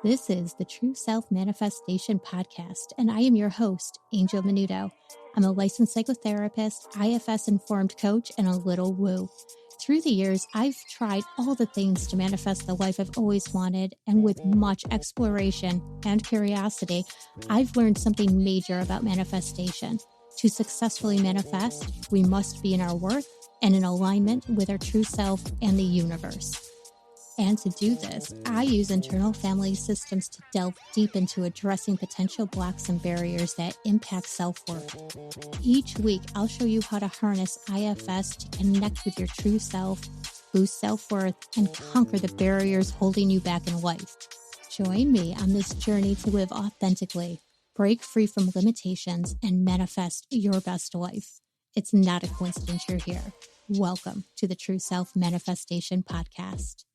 This is the True Self Manifestation Podcast, and I am your host, Angel Minuto. I'm a licensed psychotherapist, IFS informed coach, and a little woo. Through the years, I've tried all the things to manifest the life I've always wanted, and with much exploration and curiosity, I've learned something major about manifestation. To successfully manifest, we must be in our worth and in alignment with our true self and the universe. And to do this, I use internal family systems to delve deep into addressing potential blocks and barriers that impact self-worth. Each week, I'll show you how to harness IFS to connect with your true self, boost self-worth, and conquer the barriers holding you back in life. Join me on this journey to live authentically, break free from limitations, and manifest your best life. It's not a coincidence you're here. Welcome to the True Self Manifestation Podcast.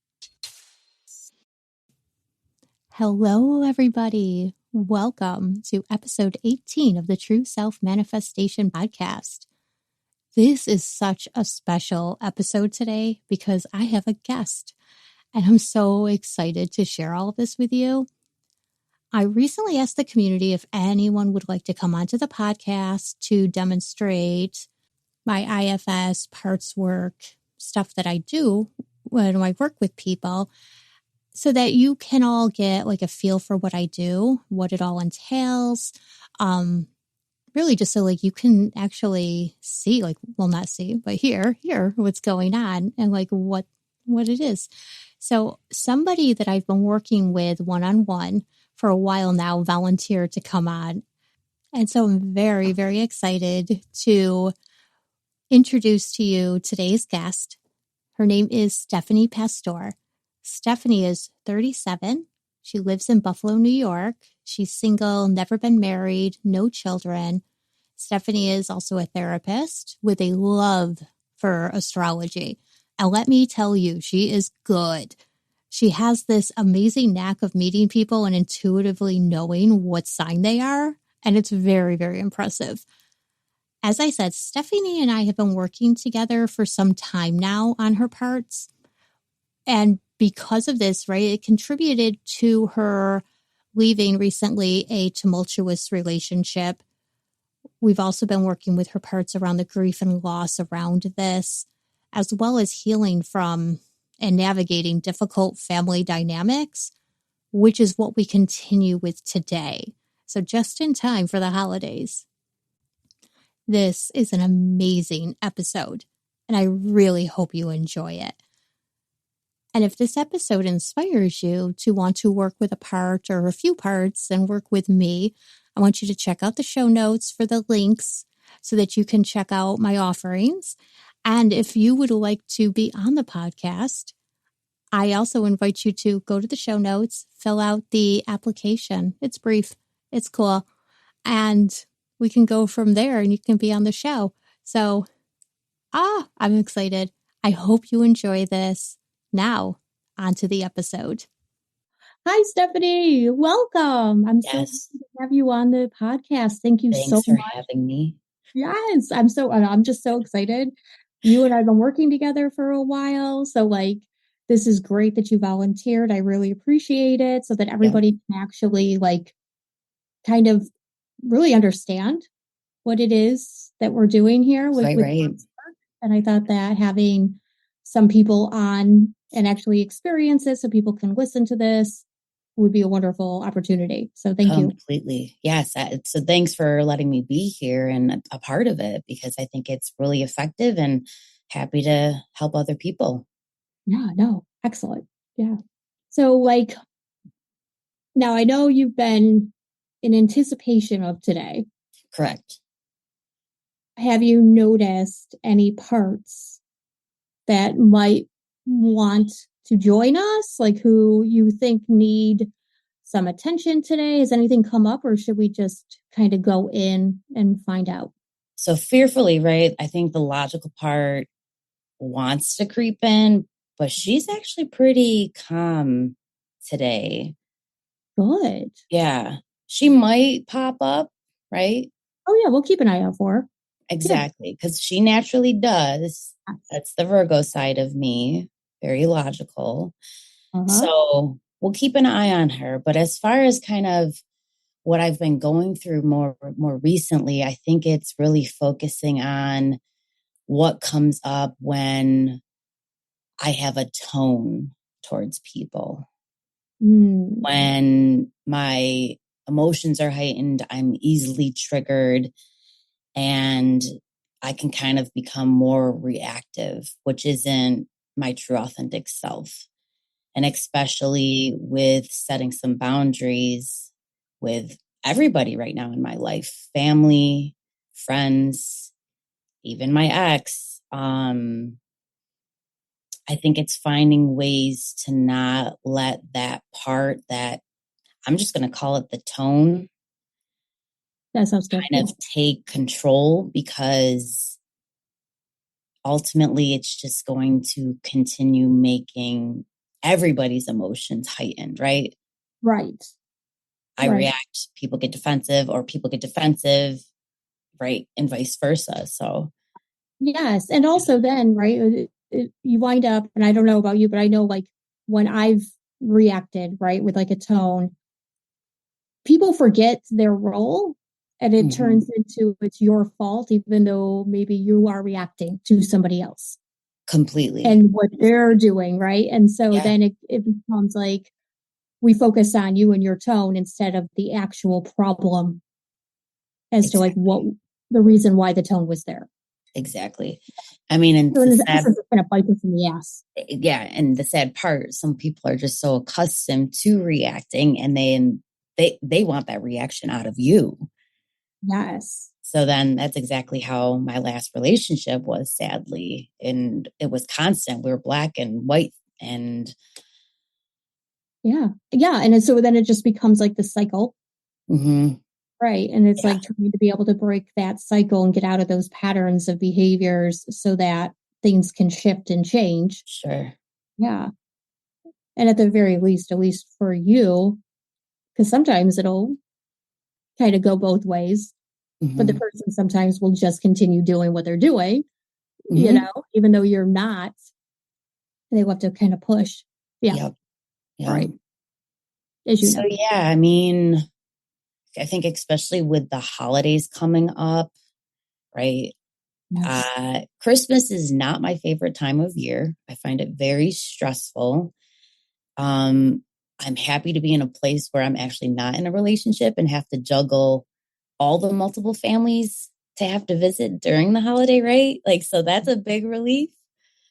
Hello, everybody. Welcome to episode 18 of the True Self Manifestation Podcast. This is such a special episode today because I have a guest, and I'm so excited to share all of this with you. I recently asked the community if anyone would like to come onto the podcast to demonstrate my IFS parts work, stuff that I do when I work with people, so that you can all get like a feel for what I do, what it all entails. Really just so like you can actually see, like, well, not see, but hear what's going on and like what it is. So somebody that I've been working with one-on-one for a while now volunteered to come on. And so I'm very, very excited to introduce to you today's guest. Her name is Stephanie Pastor. Stephanie is 37. She lives in Buffalo, New York. She's single, never been married, no children. Stephanie is also a therapist with a love for astrology. And let me tell you, she is good. She has this amazing knack of meeting people and intuitively knowing what sign they are. And it's very, very impressive. As I said, Stephanie and I have been working together for some time now on her parts. And because of this, right, it contributed to her leaving recently a tumultuous relationship. We've also been working with her parts around the grief and loss around this, as well as healing from and navigating difficult family dynamics, which is what we continue with today. So just in time for the holidays. This is an amazing episode, and I really hope you enjoy it. And if this episode inspires you to want to work with a part or a few parts and work with me, I want you to check out the show notes for the links so that you can check out my offerings. And if you would like to be on the podcast, I also invite you to go to the show notes, fill out the application. It's brief, it's cool, and we can go from there and you can be on the show. So, I'm excited. I hope you enjoy this. Now, on to the episode. Hi, Stephanie. Welcome. I'm so happy to have you on the podcast. Thank you so much. Thanks for having me. Yes, I'm just so excited. You and I have been working together for a while. So like, this is great that you volunteered. I really appreciate it so that everybody can actually like kind of really understand what it is that we're doing here with Right. parts work. And I thought that having some people on and actually experience it so people can listen to this would be a wonderful opportunity. So thank you. Completely. Yes. So thanks for letting me be here and a part of it, because I think it's really effective and happy to help other people. Yeah, no, excellent. Yeah. So like, now I know you've been in anticipation of today. Correct. Have you noticed any parts that might want to join us, like who you think need some attention today? Has anything come up, or should we just kind of go in and find out? So fearfully, right? I think the logical part wants to creep in, but she's actually pretty calm today. Good. Yeah. She might pop up, right? Oh yeah, we'll keep an eye out for her. Exactly. Because she naturally does. That's the Virgo side of me. Very logical. So we'll keep an eye on her. But as far as kind of what I've been going through more recently, I think it's really focusing on what comes up when I have a tone towards people. When my emotions are heightened, I'm easily triggered, and I can kind of become more reactive, which isn't my true authentic self. And especially with setting some boundaries with everybody right now in my life, family, friends, even my ex. I think it's finding ways to not let that part that I'm just going to call it the tone That sounds good. kind of take control, because ultimately it's just going to continue making everybody's emotions heightened, right? Right. I react, people get defensive, or people get defensive, right? And vice versa. So, yes. And also then, right, you wind up, and I don't know about you, but I know like when I've reacted, right, with like a tone, people forget their role and it turns into it's your fault, even though maybe you are reacting to somebody else completely. and what they're doing, right? And so then it becomes like we focus on you and your tone instead of the actual problem as to like what the reason why the tone was there. Exactly. I mean, and so in essence, it's going to bite us in the ass. Yeah. And the sad part, some people are just so accustomed to reacting, and they want that reaction out of you. Yes. So then that's exactly how my last relationship was, sadly. And it was constant. We were black and white, and yeah. And so then it just becomes like the cycle. Right. And it's like trying to be able to break that cycle and get out of those patterns of behaviors so that things can shift and change. Sure. Yeah. And at the very least, at least for you, because sometimes it'll kind of go both ways, but the person sometimes will just continue doing what they're doing, you know, even though you're not. They will have to kind of push. Yeah. Right. As you know. Yeah, I mean, I think especially with the holidays coming up, right? Yes. Christmas is not my favorite time of year. I find it very stressful. I'm happy to be in a place where I'm actually not in a relationship and have to juggle all the multiple families to have to visit during the holiday, right? Like, so that's a big relief.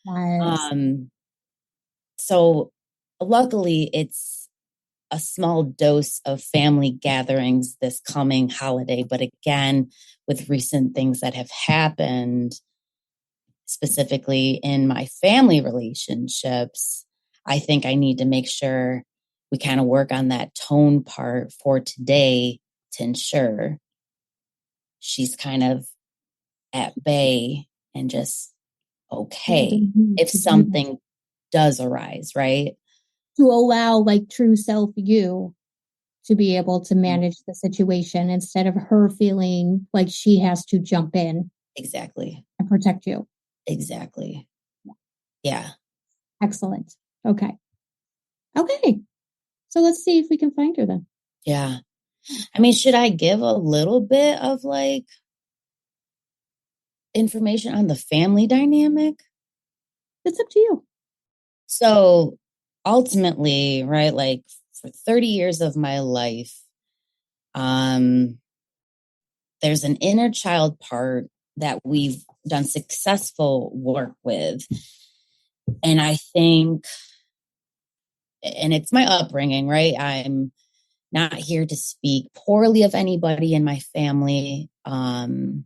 Yes. So luckily it's a small dose of family gatherings this coming holiday. But again, with recent things that have happened, specifically in my family relationships, I think I need to make sure we kind of work on that tone part for today to ensure she's kind of at bay and just okay if something does arise, right? To allow like true self you to be able to manage the situation instead of her feeling like she has to jump in. Exactly. And protect you. Exactly. Yeah. Excellent. Okay. So let's see if we can find her then. Yeah. I mean, should I give a little bit of like information on the family dynamic? It's up to you. So ultimately, right, like for 30 years of my life, there's an inner child part that we've done successful work with. And I think, and it's my upbringing, right? I'm not here to speak poorly of anybody in my family. And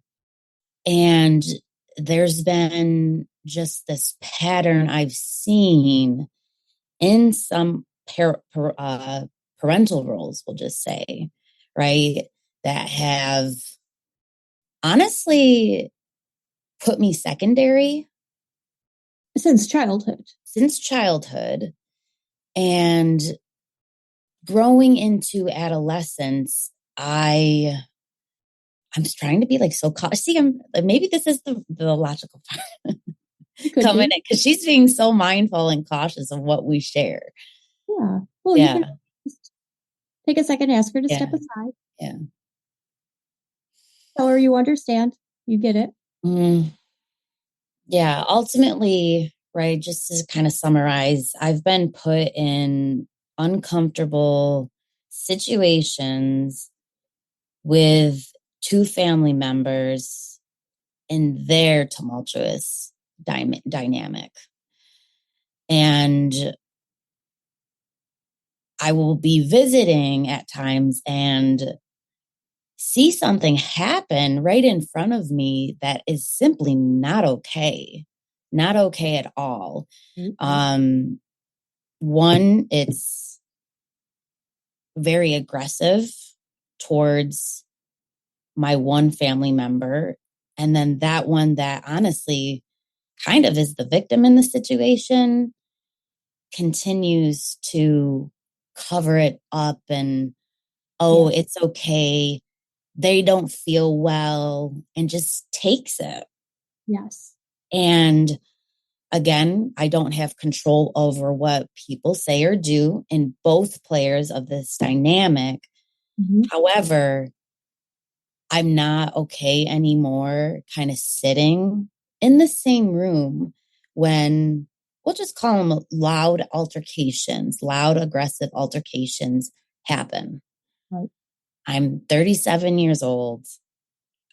there's been just this pattern I've seen in some parental roles, we'll just say, right, that have honestly put me secondary since childhood. And growing into adolescence, I'm just trying to be like so cautious. See, maybe this is the logical part coming in, because she's being so mindful and cautious of what we share. Yeah. Well, you can just take a second, ask her to step aside. Yeah. Tell her you understand. You get it. Yeah. Ultimately, right, just to kind of summarize, I've been put in uncomfortable situations with two family members in their tumultuous dynamic. And I will be visiting at times and see something happen right in front of me that is simply not okay. Not okay at all. Mm-hmm. One, it's very aggressive towards my one family member. And then that one that honestly kind of is the victim in the situation continues to cover it up and, it's okay. They don't feel well, and just takes it. Yes. And again, I don't have control over what people say or do in both players of this dynamic. Mm-hmm. However, I'm not okay anymore kind of sitting in the same room when, we'll just call them loud altercations, loud, aggressive altercations happen. Right. I'm 37 years old.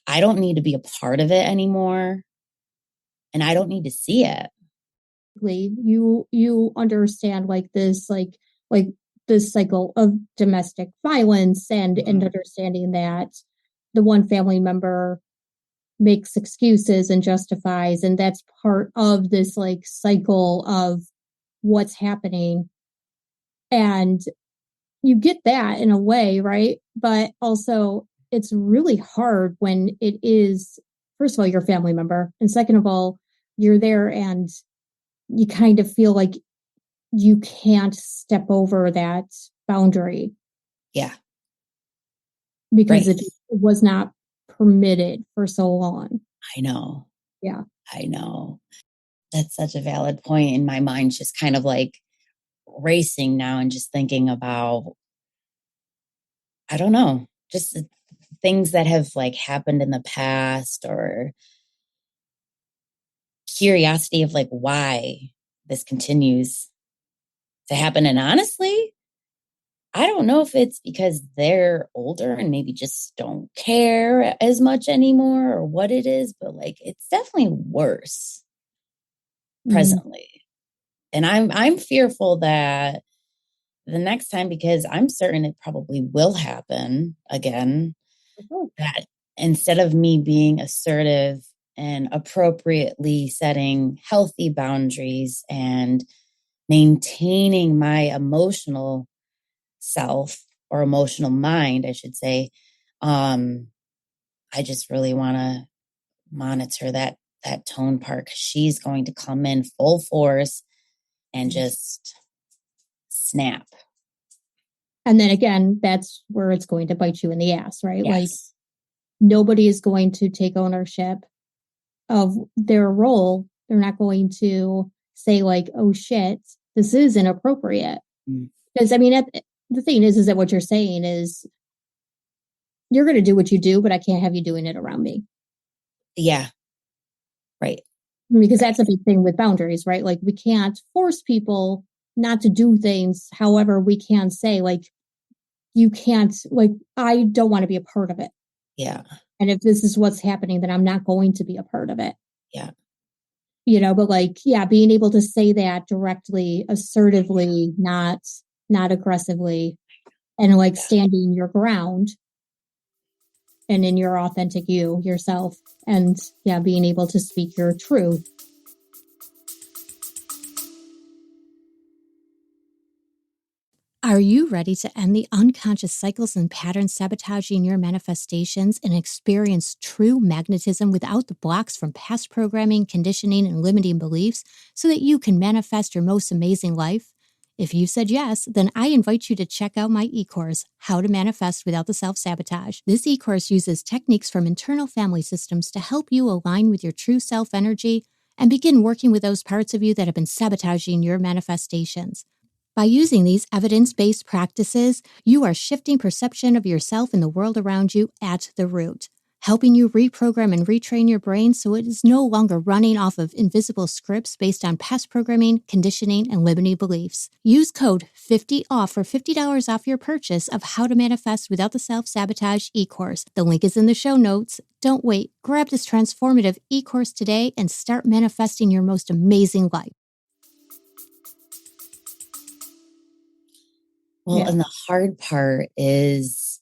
I don't need to be a part of it anymore. And I don't need to see it. You understand this cycle of domestic violence and understanding that the one family member makes excuses and justifies, and that's part of this cycle of what's happening. And you get that in a way, right? But also it's really hard when it is, first of all, your family member, and second of all, you're there and you kind of feel like you can't step over that boundary. Yeah. Because it was not permitted for so long. I know. Yeah. I know. That's such a valid point. And my mind's just kind of racing now and just thinking about, I don't know, just things that have happened in the past, or curiosity of why this continues to happen. And honestly, I don't know if it's because they're older and maybe just don't care as much anymore, or what it is, but it's definitely worse presently. And I'm fearful that the next time, because I'm certain it probably will happen again, that instead of me being assertive and appropriately setting healthy boundaries and maintaining my emotional self, or emotional mind, I should say, I just really want to monitor that tone part, because she's going to come in full force and just snap. And then again, that's where it's going to bite you in the ass, right? Yes. Nobody is going to take ownership of their role. They're not going to say oh shit, this is inappropriate. Because the thing is that what you're saying is, you're going to do what you do, but I can't have you doing it around me. Yeah. Right. Because that's a big thing with boundaries, right? We can't force people not to do things. However, we can say you can't, I don't want to be a part of it. Yeah. And if this is what's happening, then I'm not going to be a part of it. Yeah. But being able to say that directly, assertively, not aggressively, and standing your ground and in your authentic yourself, and being able to speak your truth. Are you ready to end the unconscious cycles and patterns sabotaging your manifestations and experience true magnetism without the blocks from past programming, conditioning, and limiting beliefs, so that you can manifest your most amazing life? If you said yes, then I invite you to check out my e-course, How to Manifest Without the Self-Sabotage. This e-course uses techniques from internal family systems to help you align with your true self energy and begin working with those parts of you that have been sabotaging your manifestations. By using these evidence-based practices, you are shifting perception of yourself and the world around you at the root, helping you reprogram and retrain your brain so it is no longer running off of invisible scripts based on past programming, conditioning, and limiting beliefs. Use code 50OFF for $50 off your purchase of How to Manifest Without the Self-Sabotage e-course. The link is in the show notes. Don't wait. Grab this transformative e-course today and start manifesting your most amazing life. Well, and the hard part is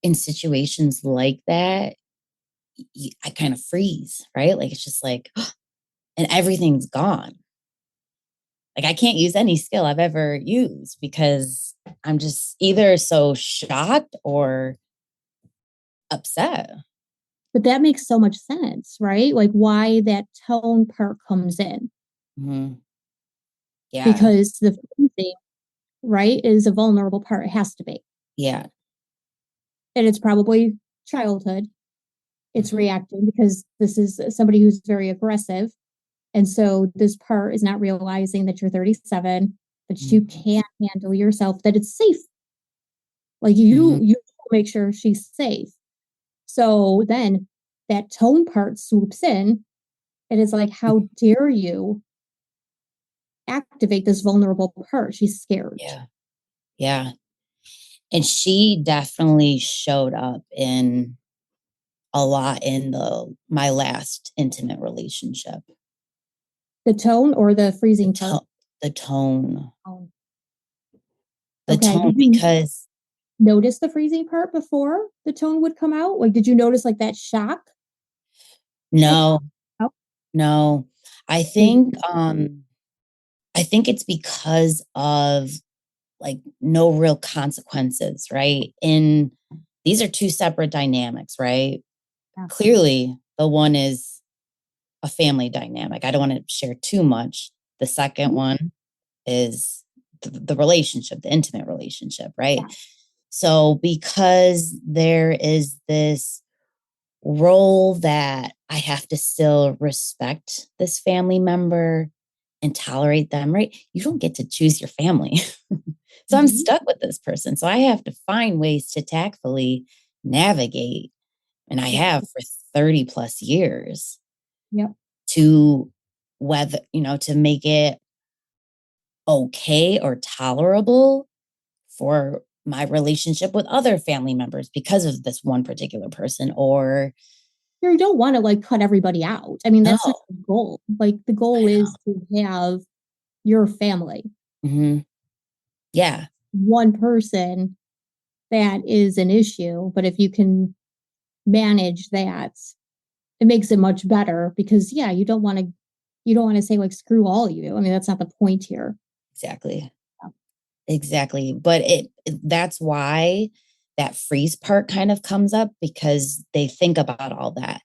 in situations like that, I kind of freeze, right? Like, it's just like, and everything's gone. Like, I can't use any skill I've ever used because I'm just either so shocked or upset. But that makes so much sense, right? Like why that tone part comes in. Mm-hmm. Yeah. Because the freezing, right, is a vulnerable part. It has to be. Yeah. And it's probably childhood. It's reacting because this is somebody who's very aggressive. And so this part is not realizing that you're 37, that you can't handle yourself, that it's safe. Like you make sure she's safe. So then that tone part swoops in and is like, how dare you activate this vulnerable part? She's scared. Yeah. Yeah. And she definitely showed up in a lot in my last intimate relationship. The tone or the freezing part? The tone. Oh. The tone, because notice the freezing part before the tone would come out? Like, did you notice like that shock? No. No. I think it's because of like no real consequences, right? These are two separate dynamics, right? Yeah. Clearly, the one is a family dynamic. I don't want to share too much. The second one is the relationship, the intimate relationship, right? Yeah. So because there is this role that I have to still respect this family member and tolerate them, right? You don't get to choose your family. So I'm stuck with this person. So I have to find ways to tactfully navigate. And I have for 30 plus years. Yep. To to make it okay or tolerable for my relationship with other family members because of this one particular person. Or you don't want to like cut everybody out. I mean, that's not the goal. Like the goal is to have your family. Mm-hmm. Yeah. One person that is an issue, but if you can manage that, it makes it much better because you don't want to say like screw all of you. I mean, that's not the point here. Exactly. Yeah. Exactly. But that's why that freeze part kind of comes up, because they think about all that.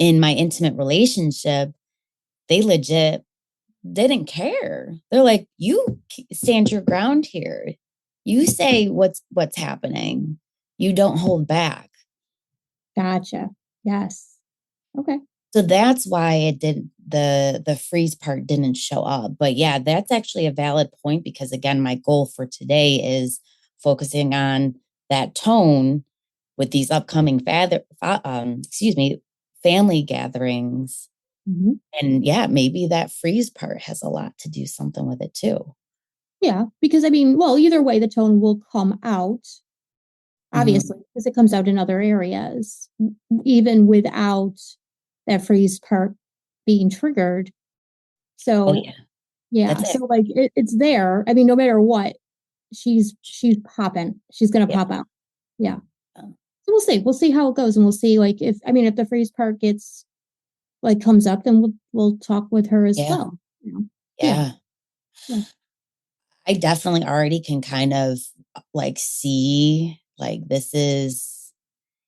In my intimate relationship, they legit didn't care. They're like, you stand your ground here. You say what's happening. You don't hold back. Gotcha. Yes. Okay. So that's why it did the freeze part didn't show up. But yeah, that's actually a valid point, because again, my goal for today is focusing on that tone with these upcoming family gatherings. Mm-hmm. And yeah, maybe that freeze part has a lot to do something with it too. Yeah, because I mean, well, either way, the tone will come out, obviously, because it comes out in other areas, even without that freeze part being triggered. So, so like it's there. I mean, no matter what, she's popping. She's gonna pop out. Yeah. So we'll see how it goes, and we'll see like if the freeze part gets like comes up, then we'll talk with her as well. Yeah. I definitely already can kind of like see like this is,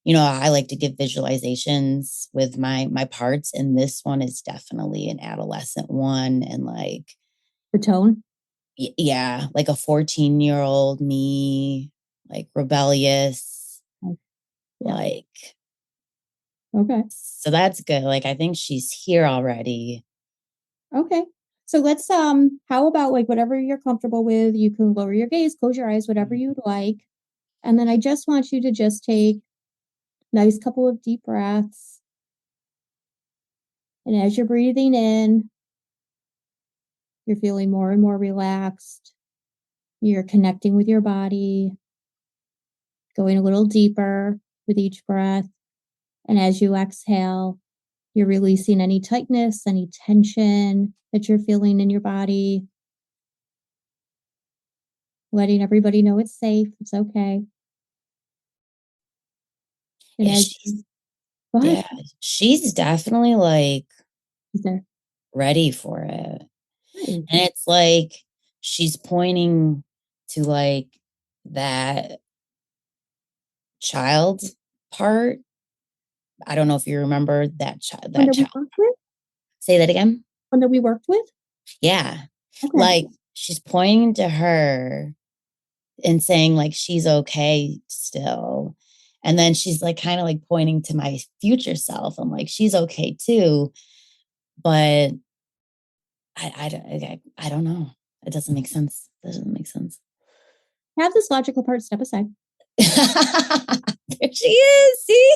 I like to give visualizations with my parts, and this one is definitely an adolescent one, and like the tone. Yeah, like a 14-year-old me, like rebellious. Like okay. So that's good. Like I think she's here already. Okay. So let's how about like whatever you're comfortable with, you can lower your gaze, close your eyes, whatever you'd like. And then I just want you to just take a nice couple of deep breaths. And as you're breathing in, you're feeling more and more relaxed. You're connecting with your body, going a little deeper with each breath. And as you exhale, you're releasing any tightness, any tension that you're feeling in your body, letting everybody know it's safe, it's okay. And Yeah, as go ahead. yeah, she's definitely like There. ready for it. Nice. And it's like she's pointing to like that child part. I don't know if you remember that child. One That that we child. worked with? Say that again. One that we worked with? Yeah, Okay. like she's pointing to her and saying like she's okay still, and then she's like kind of like pointing to my future self. I'm like she's okay too, but I don't know. It doesn't make sense. It doesn't make sense. Have this logical part step aside. There she is. See?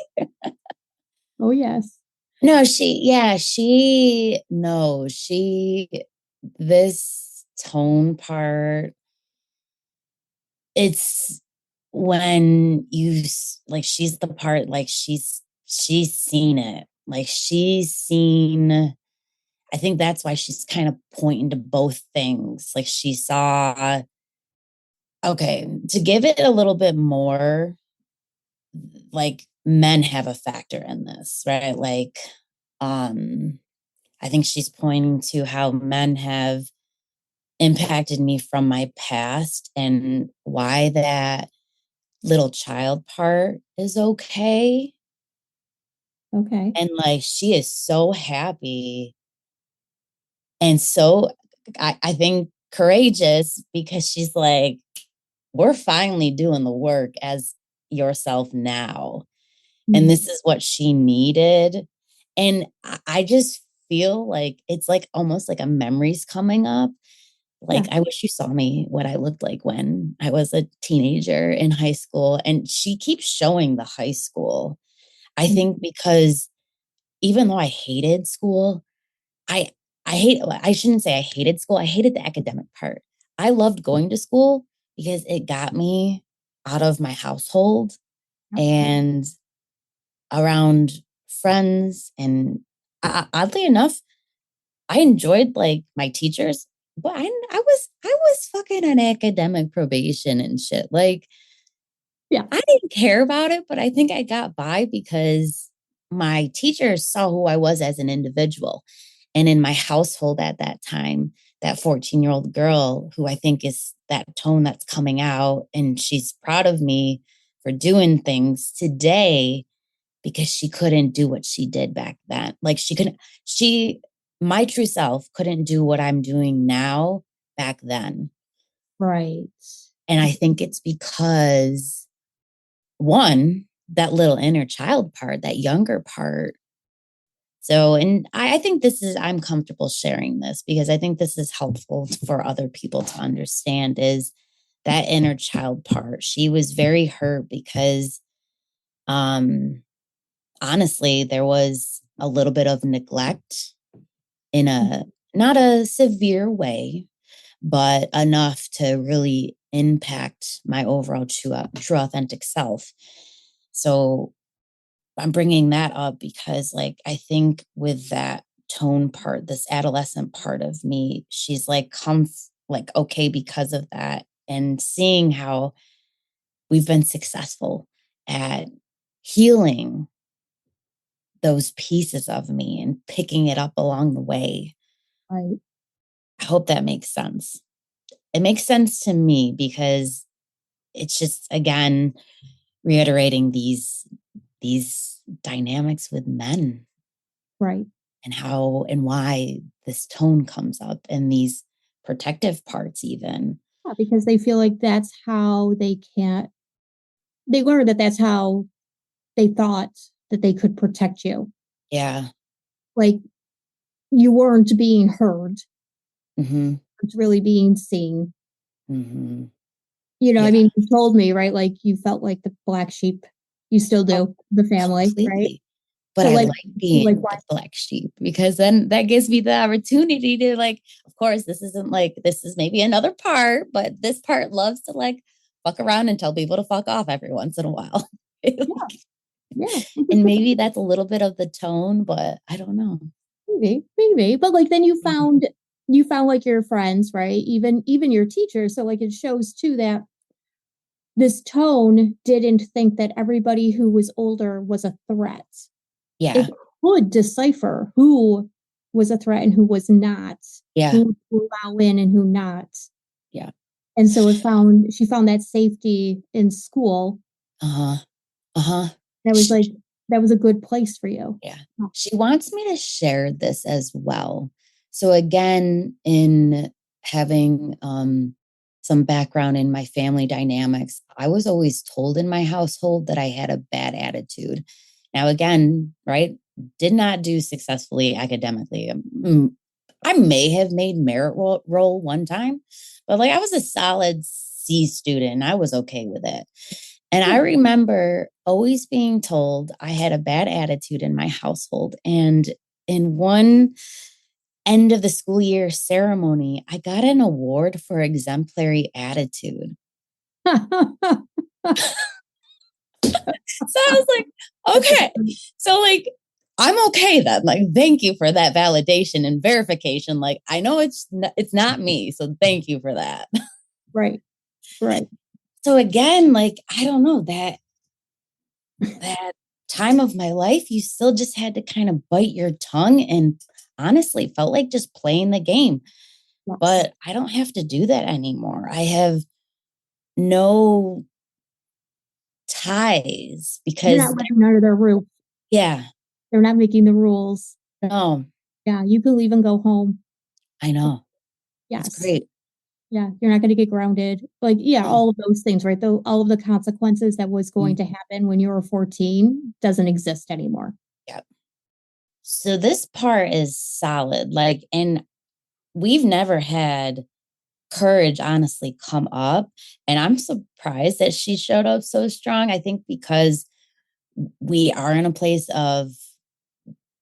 Oh, yes. No, no, this tone part, it's when like, she's the part, like, she's seen it. Like, she's seen, I think that's why she's kind of pointing to both things. Like, she saw, okay, to give it a little bit more, like, men have a factor in this, right? Like, um, I think she's pointing to how men have impacted me from my past and why that little child part is okay. Okay. And like she is so happy and so I think courageous because she's like, we're finally doing the work as yourself now. And this is what she needed. And I just feel like it's like almost like a memories coming up. Like, Yeah. I wish you saw me, what I looked like when I was a teenager in high school. And she keeps showing the high school. I think because even though I hated school, I I shouldn't say I hated school. I hated the academic part. I loved going to school because it got me out of my household and around friends. And oddly enough, I enjoyed like my teachers, but I was fucking on academic probation and shit. Like, Yeah. I didn't care about it, but I think I got by because my teachers saw who I was as an individual. And in my household at that time, that 14-year-old girl who I think is that tone that's coming out, and she's proud of me for doing things today because she couldn't do what she did back then. Like my true self couldn't do what I'm doing now back then. Right. And I think it's because one, that little inner child part, that younger part. So, and I think I'm comfortable sharing this because I think this is helpful for other people to understand is that inner child part. She was very hurt because, honestly, there was a little bit of neglect in a not a severe way, but enough to really impact my overall true authentic self. So I'm bringing that up because, like, I think with that tone part, this adolescent part of me, she's like, like, okay, because of that. And seeing how we've been successful at healing those pieces of me and picking it up along the way. Right. I hope that makes sense. It makes sense to me because it's just, again, reiterating these dynamics with men Right. and how and why this tone comes up and these protective parts even. Yeah, because they feel like that's how they learn that that's how they thought that they could protect you. Yeah. Like you weren't being heard. Mm-hmm. It's really being seen. Mm-hmm. I Yeah. mean, you told me, right? Like you felt like the black sheep. You still Oh, do, the family, right? completely. But So I like, like being the black sheep because then that gives me the opportunity to like, of course, this isn't like, this is maybe another part, but this part loves to like fuck around and tell people to fuck off every once in a while. yeah, And maybe that's a little bit of the tone, but I don't know. maybe. But like then you found like your friends, right? Even your teachers. So like it shows too that this tone didn't think that everybody who was older was a threat. Yeah. It could decipher who was a threat and who was not, Yeah. who to allow in and who not. Yeah. And so she found that safety in school. Uh-huh. Uh-huh. That was She, like that was a good place for you. yeah. She wants me to share this as well. So again, in having some background in my family dynamics, I was always told in my household that I had a bad attitude. Now, again, right, did not do successfully academically. I may have made merit roll one time, but like I was a solid C student. I was okay with it. And I remember always being told I had a bad attitude in my household. And in one end of the school year ceremony, I got an award for exemplary attitude. So I was like, okay. So like I'm okay then. Like thank you for that validation and verification. Like I know it's not me. So thank you for that. Right. Right. So again, like I don't know that time of my life, you still just had to kind of bite your tongue and honestly felt like just playing the game. Yes. But I don't have to do that anymore. I have no ties You're because, not living under their roof. yeah, They're not making the rules. no, Yeah, you can leave and go home. I know. It's Yes. great. Yeah, you're not going to get grounded. Like, yeah, Oh, all of those things, right? Though all of the consequences that was going to happen when you were 14 doesn't exist anymore. yeah. So this part is solid. Like, and we've never had courage honestly come up. And I'm surprised that she showed up so strong. I think because we are in a place of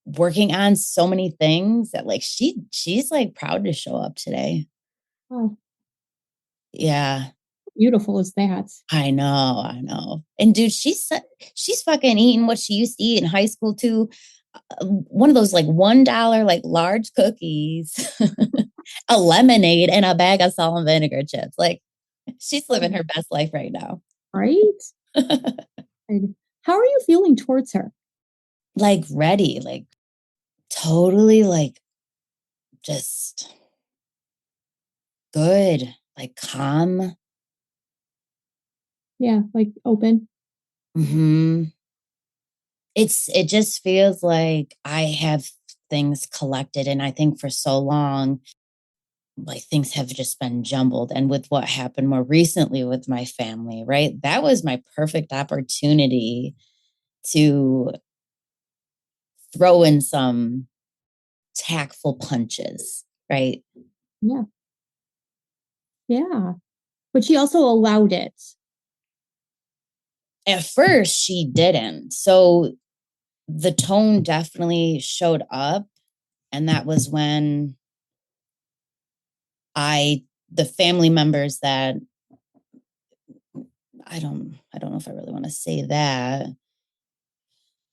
working on so many things that like she's like proud to show up today. Oh, Yeah. beautiful is that? I know, I know. And dude, she's fucking eating what she used to eat in high school too. One of those like $1 like large cookies, a lemonade, and a bag of salt and vinegar chips. Like she's living her best life right now. Right? And how are you feeling towards her? Like ready, like totally like just good, like calm. Yeah, like open. Hmm. It just feels like I have things collected, and I think for so long like things have just been jumbled. And with what happened more recently with my family, right, that was my perfect opportunity to throw in some tactful punches, right? Yeah. Yeah. But she also allowed it. At first she didn't, so the tone definitely showed up, and that was when the family members that I don't know if I really want to say that,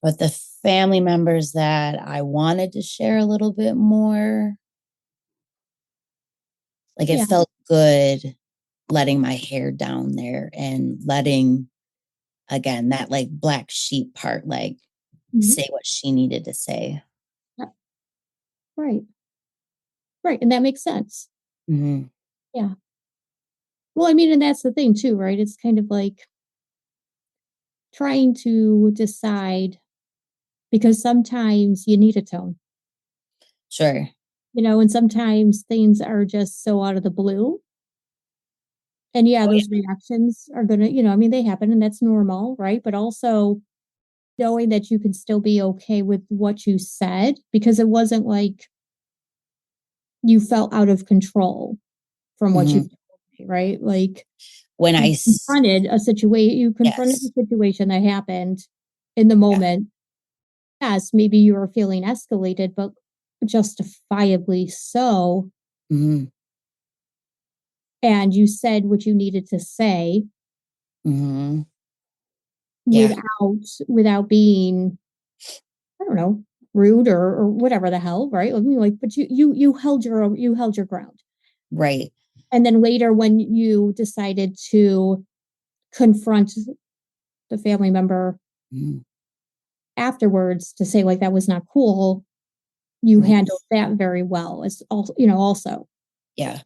but the family members that I wanted to share a little bit more, like it Yeah. felt good letting my hair down there and letting again that like black sheep part like Mhm. say what she needed to say. Yeah. Right. Right. And that makes sense. Mm-hmm. Yeah. Well, I mean, and that's the thing too, right? It's kind of like trying to decide because sometimes you need a tone, Sure. and sometimes things are just so out of the blue. And yeah, Oh, those reactions are going to, I mean, they happen and that's normal, right? But also knowing that you can still be okay with what you said because it wasn't like you felt out of control from what you told me, right? Like when you confronted a situation that happened in the moment. Yes, maybe you were feeling escalated, but justifiably so. Mm-hmm. And you said what you needed to say without being, I don't know, rude or whatever the hell, right? I mean, like, but you held your ground. Right. And then later when you decided to confront the family member afterwards to say like that was not cool, you handled that very well as also, also. Yeah.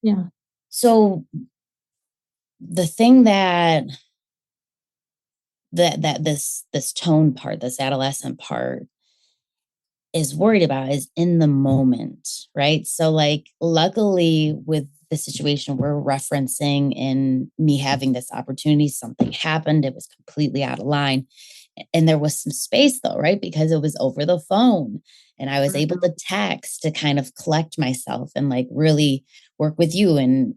Yeah. So the thing that this tone part, this adolescent part is worried about is in the moment, right? So like luckily with the situation we're referencing in me having this opportunity, something happened, it was completely out of line. And there was some space though, right? Because it was over the phone and I was able to text to kind of collect myself and like really work with you and,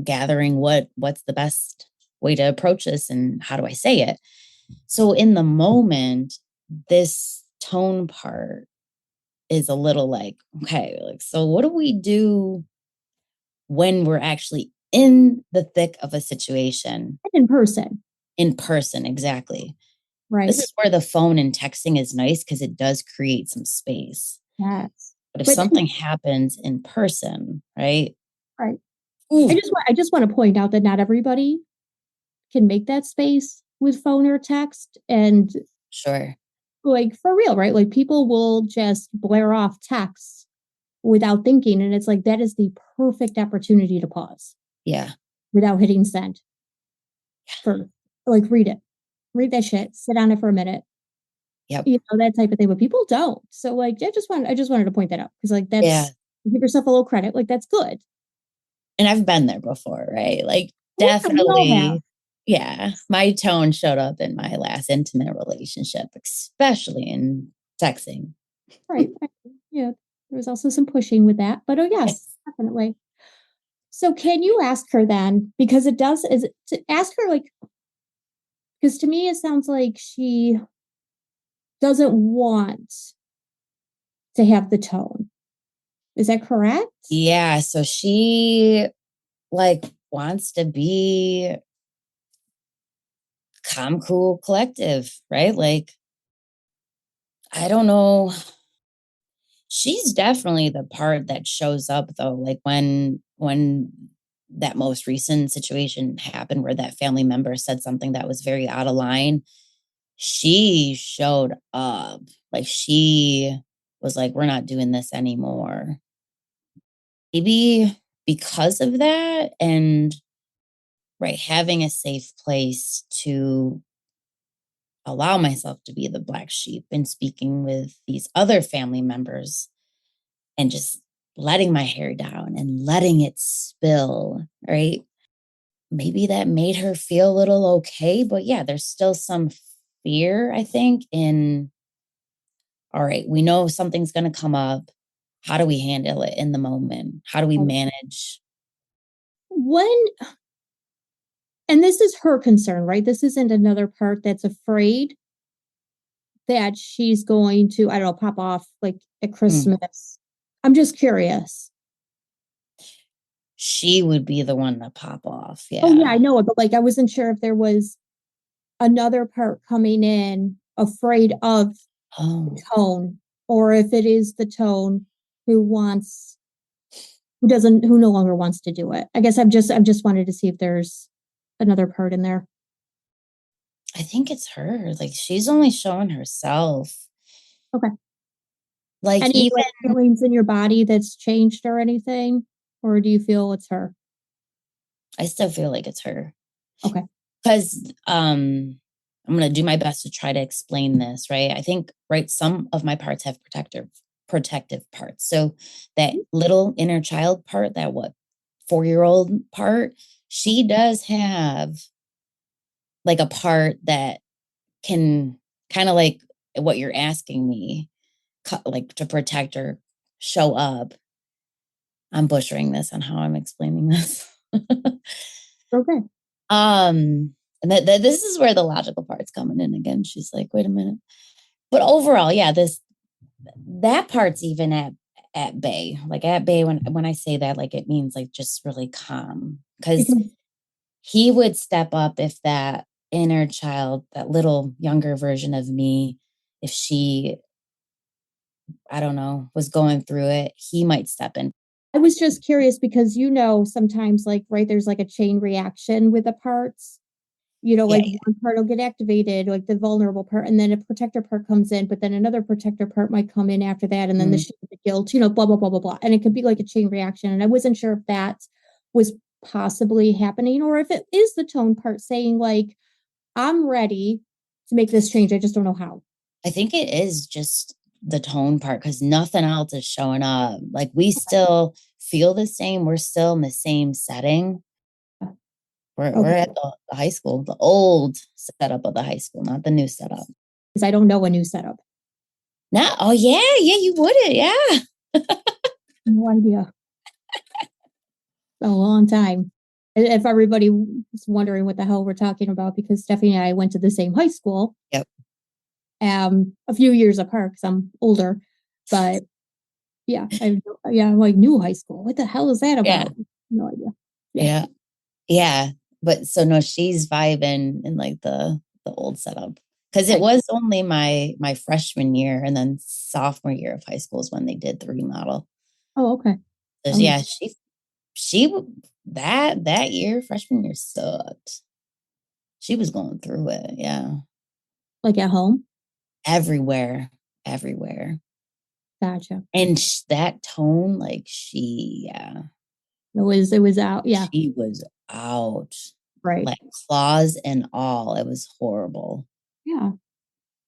gathering what's the best way to approach this and how do I say it. So in the moment, this tone part is a little like, okay, like, so what do we do when we're actually in the thick of a situation? In person. In person, exactly. Right. This is where the phone and texting is nice because it does create some space. Yes. But if something happens in person, right? Right. I just want to point out that not everybody can make that space with phone or text. And sure. Like for real, right? Like people will just blare off texts without thinking. And it's like that is the perfect opportunity to pause. Yeah. Without hitting send. For like read it. Read that shit. Sit on it for a minute. Yep. That type of thing. But people don't. So like I just wanted to point that out. Because like that's give yourself a little credit. Like that's good. And I've been there before, right? Like definitely. Yeah. My tone showed up in my last intimate relationship, especially in texting. Right. Yeah. There was also some pushing with that. But yes, definitely. So can you ask her then? Because is it to ask her like, because to me it sounds like she doesn't want to have the tone. Is that correct? Yeah. So she like wants to be calm, cool, collective, right? Like, I don't know. She's definitely the part that shows up though. Like when that most recent situation happened where that family member said something that was very out of line, she showed up. Like she was like, we're not doing this anymore. Maybe because of that and right, having a safe place to allow myself to be the black sheep and speaking with these other family members and just letting my hair down and letting it spill, right? Maybe that made her feel a little okay. But yeah, there's still some fear, I think, in all right, we know something's going to come up. How do we handle it in the moment? How do we manage? When, and this is her concern, right? This isn't another part that's afraid that she's going to, I don't know, pop off like at Christmas. I'm just curious. She would be the one to pop off. Yeah. Oh, yeah, I know it. But like, I wasn't sure if there was another part coming in afraid of the tone or if it is the tone who no longer wants to do it. I guess I'm just wanted to see if there's another part in there. I think it's her. Like she's only showing herself. Okay. Like any even feelings in your body that's changed or anything? Or do you feel it's her? I still feel like it's her. Okay. Because I'm going to do my best to try to explain this, right? I think, right, some of my parts have protective parts. So that little inner child part, that 4-year-old part, she does have like a part that can kind of like what you're asking me, like to protect her, show up. I'm butchering this on how I'm explaining this. Okay. And this is where the logical part's coming in again. She's like, wait a minute. But overall, yeah, that part's even at bay. Like at bay, when I say that, like it means like just really calm. Because he would step up if that inner child, that little younger version of me, if she, I don't know, was going through it, he might step in. I was just curious because, sometimes like, right, there's like a chain reaction with the parts, like one part will get activated, like the vulnerable part, and then a protector part comes in, but then another protector part might come in after that. And then the guilt, blah, blah, blah, blah, blah. And it could be like a chain reaction. And I wasn't sure if that was possibly happening or if it is the tone part saying like, I'm ready to make this change. I just don't know how. I think it is just the tone part because nothing else is showing up. Like we still feel the same. We're still in the same setting. We're at the high school, the old setup of the high school, not the new setup. Because I don't know a new setup. Oh yeah, you wouldn't, yeah. No idea. A long time. If everybody was wondering what the hell we're talking about, because Stephanie and I went to the same high school. Yep. A few years apart because I'm older, but yeah, like new high school. What the hell is that about? Yeah. No idea. Yeah. But so no, she's vibing in like the old setup because it was only my freshman year and then sophomore year of high school is when they did the remodel. Oh, okay. So, yeah, she that year, freshman year sucked. She was going through it, yeah. Like at home? Everywhere. Gotcha. And that tone, like It was out, yeah. She was out. Right. Like claws and all. It was horrible. Yeah.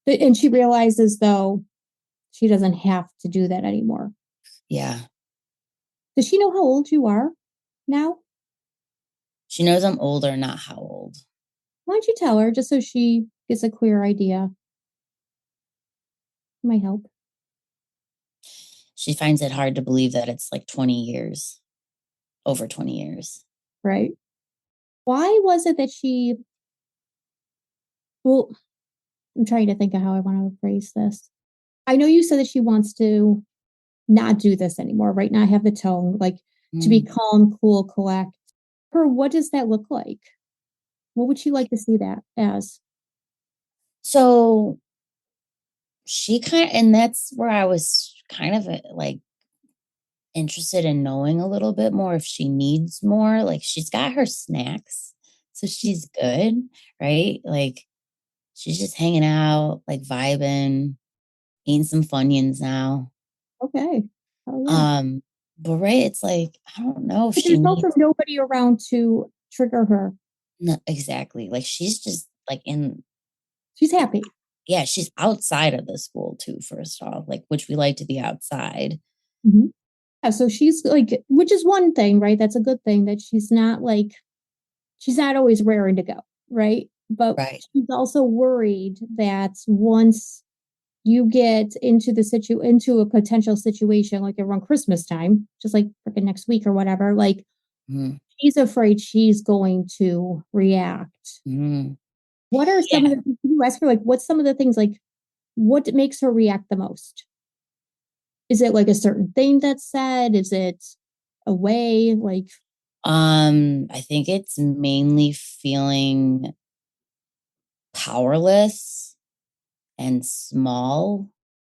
And she realizes though she doesn't have to do that anymore. Yeah. Does she know how old you are now? She knows I'm older, not how old. Why don't you tell her just so she gets a clear idea? Might help. She finds it hard to believe that it's like 20 years, over 20 years. Right. Why was it that well, I'm trying to think of how I want to phrase this. I know you said that she wants to not do this anymore, right? Not have the tone, like to be calm, cool, collect. What does that look like? What would she like to see that as? So and that's where I was kind of like interested in knowing a little bit more if she needs more. Like she's got her snacks, so she's good, right? Like she's just hanging out, like vibing, eating some Funyuns now. Okay. Oh, yeah. But right, it's like I don't know if but there's also nobody around to trigger her. No, exactly. Like she's just like she's happy. Yeah, she's outside of the school too, first off, like which we like to be outside. Mm-hmm. Yeah, so she's like, which is one thing, right? That's a good thing that she's not always raring to go, right? But she's also worried that once you get into into a potential situation like around Christmas time, just like freaking next week or whatever, like she's afraid she's going to react. What are some of the, you ask her, like, what's some of the things, like, what makes her react the most? Is it like a certain thing that's said? Is it a way? Like, I think it's mainly feeling powerless and small,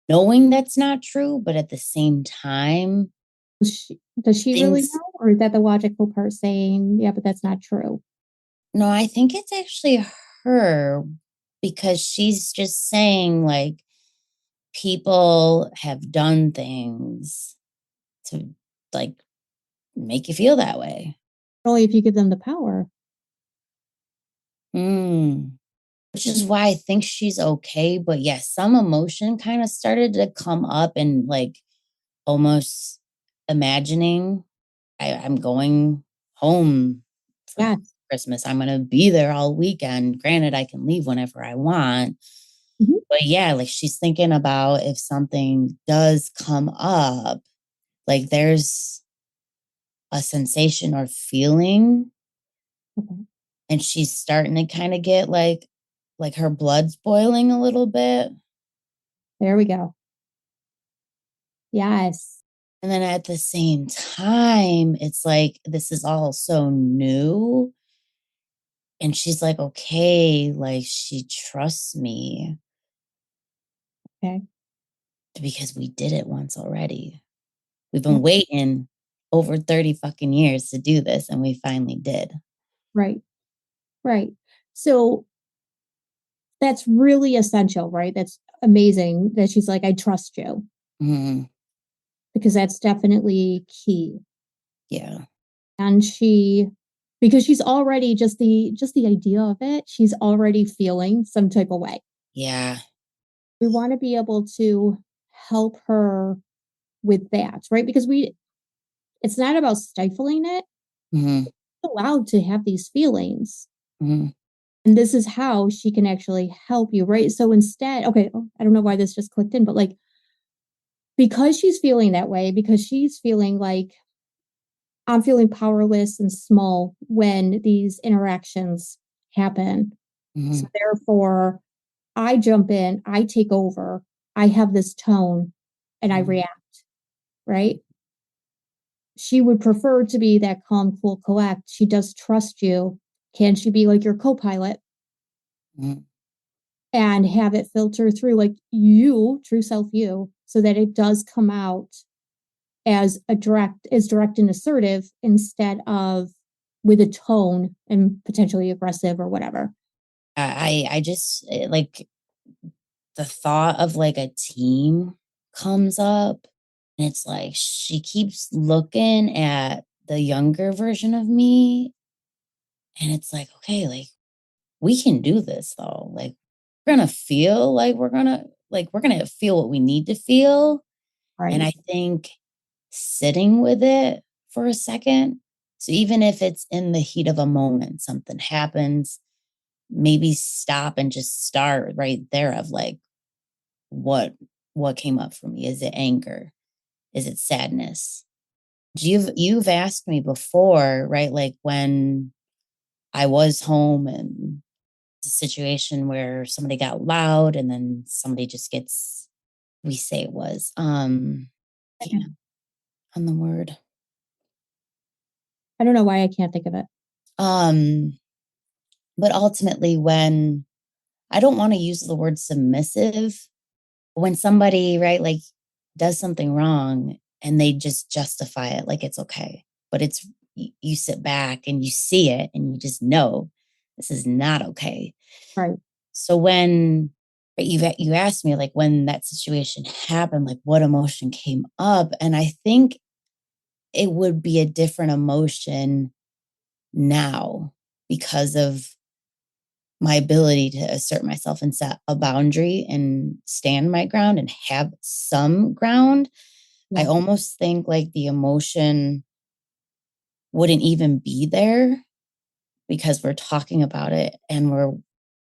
knowing that's not true, but at the same time, does she really know? Or is that the logical part saying, yeah, but that's not true? No, I think it's actually her because she's just saying like people have done things to like make you feel that way. Only if you give them the power. Which is why I think she's okay. But yes, some emotion kind of started to come up and like almost imagining I'm going home for Christmas. I'm going to be there all weekend. Granted, I can leave whenever I want. But yeah, like she's thinking about if something does come up, like there's a sensation or feeling. Okay. And she's starting to kind of get like her blood's boiling a little bit. There we go. Yes. And then at the same time, it's like, this is all so new. And she's like, okay, like she trusts me. Okay. Because we did it once already. We've been waiting over 30 fucking years to do this, and we finally did. Right. Right. So that's really essential, right? That's amazing that she's like, I trust you. Mm-hmm. Because that's definitely key. Yeah. And because she's already just the idea of it, she's already feeling some type of way. Yeah. We want to be able to help her with that, right? Because it's not about stifling it. Mm-hmm. She's allowed to have these feelings. Mm-hmm. And this is how she can actually help you, right? So instead, okay, I don't know why this just clicked in, but like, because she's feeling that way, because she's feeling like I'm feeling powerless and small when these interactions happen. Mm-hmm. So therefore, I jump in, I take over, I have this tone, and I react, right? She would prefer to be that calm, cool, collect. She does trust you. Can she be like your co-pilot? Mm-hmm. And have it filter through like you, true self you, so that it does come out as direct and assertive instead of with a tone and potentially aggressive or whatever. I just like the thought of like a team comes up, and it's like she keeps looking at the younger version of me, and it's like, okay, like we can do this though. Like we're gonna feel like we're gonna feel what we need to feel. Right. And I think sitting with it for a second. So even if it's in the heat of a moment, something happens, maybe stop and just start right there of like, what came up for me? Is it anger? Is it sadness? You've asked me before, right? Like when I was home and it's a situation where somebody got loud and then somebody just gets, we say it was, on the word. I don't know why I can't think of it. But ultimately, when I don't want to use the word submissive, when somebody, right, like does something wrong and they just justify it like it's okay, but it's, you sit back and you see it and you just know this is not okay. Right. So when you asked me like when that situation happened, like what emotion came up, and I think it would be a different emotion now because of my ability to assert myself and set a boundary and stand my ground and have some ground. Yeah. I almost think like the emotion wouldn't even be there because we're talking about it and we're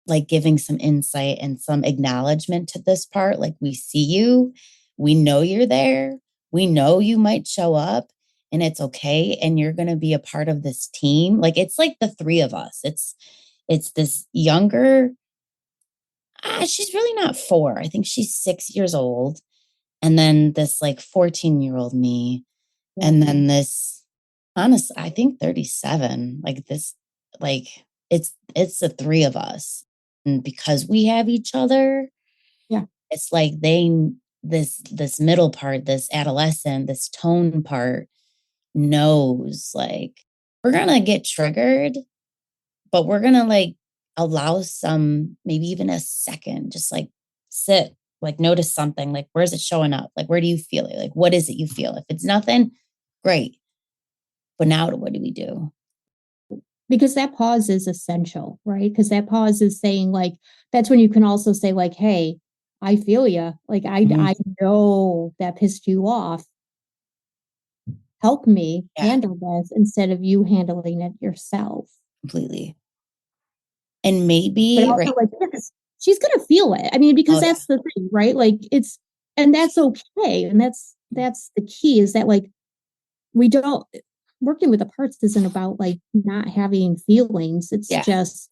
like giving some insight and some acknowledgement to this part. Like we see you, we know you're there, we know you might show up and it's okay. And you're going to be a part of this team. Like it's like the three of us. It's this younger, she's really not 4. I think she's 6 years old. And then this like 14-year-old me. Yeah. And then this, honestly, I think 37, like this, like it's the three of us. And because we have each other, yeah, it's like this middle part, this adolescent, this tone part knows like we're going to get triggered, but we're going to like allow some, maybe even a second, just like sit, like notice something, like where's it showing up? Like, where do you feel it? Like, what is it you feel? If it's nothing, great. But now what do we do? Because that pause is essential, right? Because that pause is saying like, that's when you can also say like, hey, I feel you. Like, I know that pissed you off. Help me handle this instead of you handling it yourself. Completely. And maybe, but also, right, like, she's going to feel it. I mean, because that's the thing, right? Like and that's okay. And that's the key is that like, we don't, working with the parts isn't about like not having feelings. It's just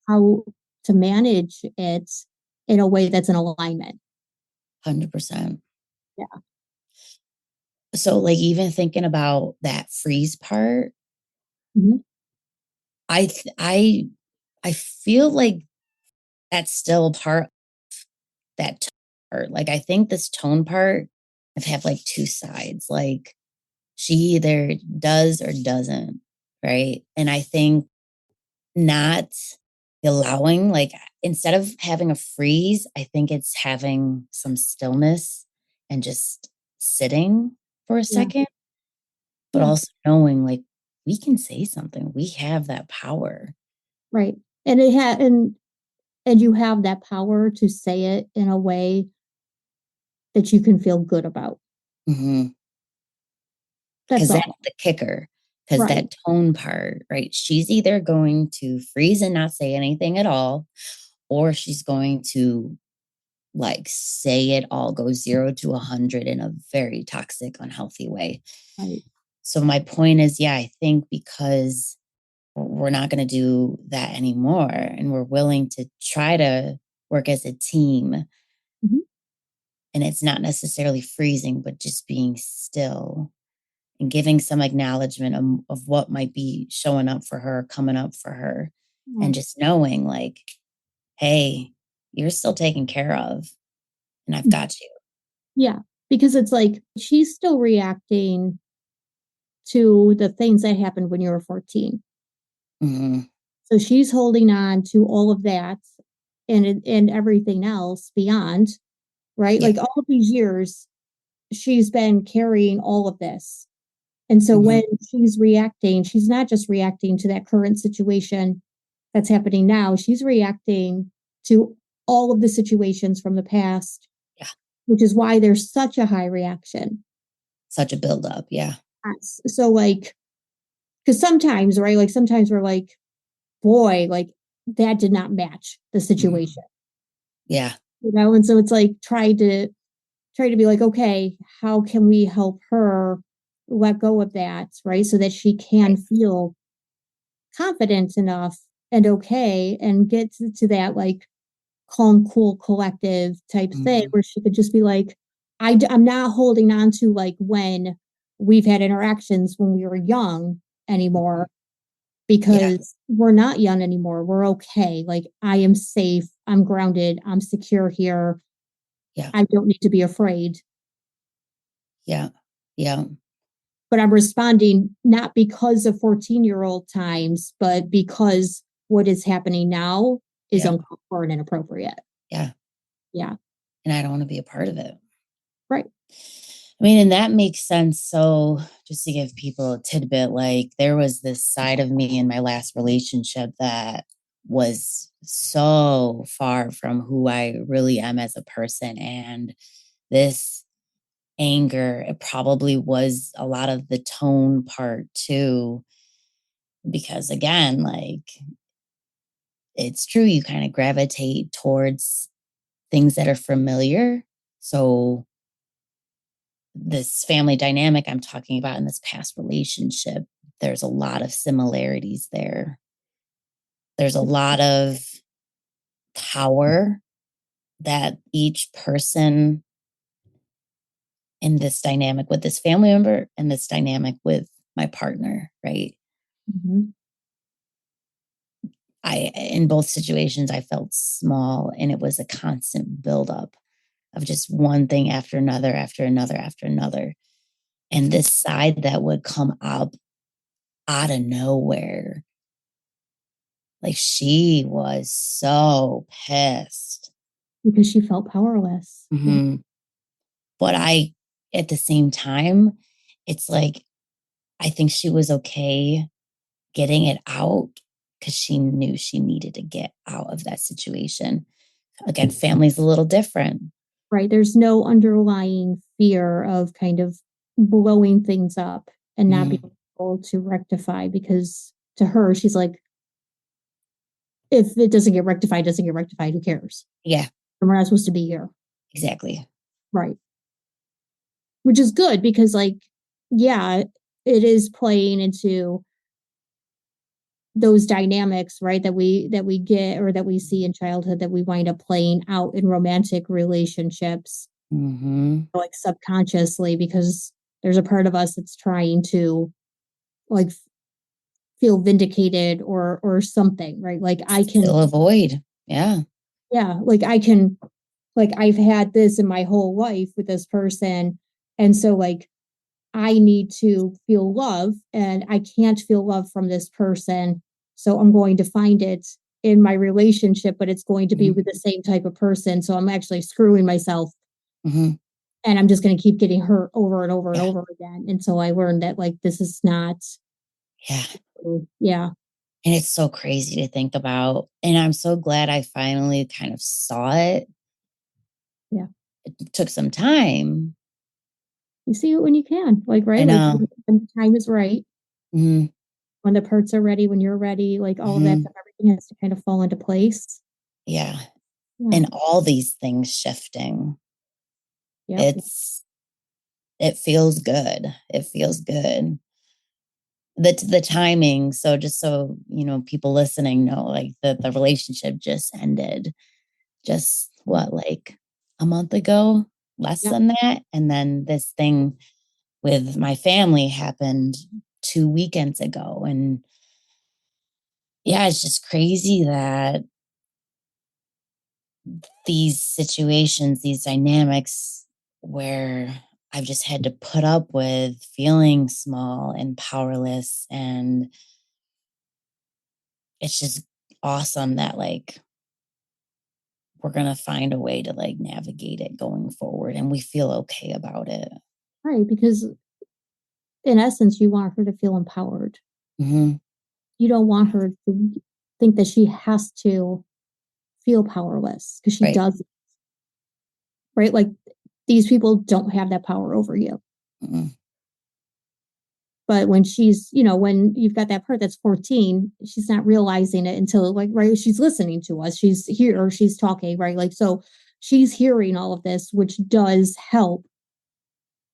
how to manage it in a way that's in alignment. 100%. Yeah. So like even thinking about that freeze part, I feel like that's still part of that tone part. Like I think this tone part I have like two sides. Like she either does or doesn't, right? And I think not allowing, like instead of having a freeze, I think it's having some stillness and just sitting for a second, but also knowing like we can say something. We have that power. Right. And it had and you have that power to say it in a way that you can feel good about. Mm-hmm. Because that's the kicker. Because that tone part, right? She's either going to freeze and not say anything at all, or she's going to like say it all, go 0 to 100 in a very toxic, unhealthy way. Right. So my point is, yeah, I think because we're not going to do that anymore, and we're willing to try to work as a team. Mm-hmm. And it's not necessarily freezing, but just being still and giving some acknowledgement of what might be showing up for her, coming up for her, and just knowing like, hey, you're still taken care of and I've got you. Yeah, because it's like she's still reacting to the things that happened when you were 14. Mm-hmm. So she's holding on to all of that and everything else beyond, right? Yeah. Like all of these years, she's been carrying all of this. And so when she's reacting, she's not just reacting to that current situation that's happening now, she's reacting to all of the situations from the past. Yeah. Which is why there's such a high reaction. Such a buildup. Yeah. So like, because sometimes, right? Like sometimes we're like, boy, like that did not match the situation. Yeah. You know, and so it's like try to be like, okay, how can we help her let go of that, right? So that she can feel confident enough and okay and get to that like calm, cool, collective type thing where she could just be like, I'm not holding on to like when we've had interactions when we were young anymore because we're not young anymore. We're okay. Like I am safe. I'm grounded. I'm secure here. Yeah. I don't need to be afraid. Yeah. Yeah. But I'm responding not because of 14-year-old times, but because what is happening now is uncalled for and inappropriate. Yeah. Yeah. And I don't want to be a part of it. Right. I mean, and that makes sense. So just to give people a tidbit, like there was this side of me in my last relationship that was so far from who I really am as a person. And this anger, it probably was a lot of the tone part too. Because again, like it's true, you kind of gravitate towards things that are familiar. So this family dynamic I'm talking about in this past relationship, there's a lot of similarities there. There's a lot of power that each person in this dynamic with this family member and this dynamic with my partner, right? Mm-hmm. In both situations, I felt small, and it was a constant buildup of just one thing after another, after another, after another. And this side that would come up out of nowhere, like she was so pissed. Because she felt powerless. Mm-hmm. But at the same time, it's like, I think she was okay getting it out because she knew she needed to get out of that situation. Again, family's a little different. Right. There's no underlying fear of kind of blowing things up and not being able to rectify because to her, she's like, if it doesn't get rectified, who cares? Yeah. And we're not supposed to be here. Exactly. Right. Which is good because like, yeah, it is playing into those dynamics, right, that we get or that we see in childhood that we wind up playing out in romantic relationships, like subconsciously, because there's a part of us that's trying to like feel vindicated or something, right? Like I can fill a void. Yeah. Yeah, like I can, like I've had this in my whole life with this person, and so like I need to feel love and I can't feel love from this person. So I'm going to find it in my relationship, but it's going to be with the same type of person. So I'm actually screwing myself. And I'm just going to keep getting hurt over and over and over again. And so I learned that like this is not. Yeah. Yeah. And it's so crazy to think about. And I'm so glad I finally kind of saw it. Yeah. It took some time. You see it when you can, like, right? I know. Like when the time is right. Mm-hmm. When the parts are ready, when you're ready, like all of that stuff, everything has to kind of fall into place. Yeah. And all these things shifting. Yeah. It feels good. It feels good. The timing. So just so, people listening know, like the relationship just ended just what, like a month ago, less than that. And then this thing with my family happened 2 weekends ago. And yeah, it's just crazy that these situations, these dynamics where I've just had to put up with feeling small and powerless. And it's just awesome that like we're going to find a way to like navigate it going forward and we feel okay about it. Right. Because in essence, you want her to feel empowered. You don't want her to think that she has to feel powerless because she doesn't. Right. Like these people don't have that power over you. But when she's, when you've got that part that's 14, she's not realizing it until like, right, she's listening to us. She's here or she's talking, right? Like, so she's hearing all of this, which does help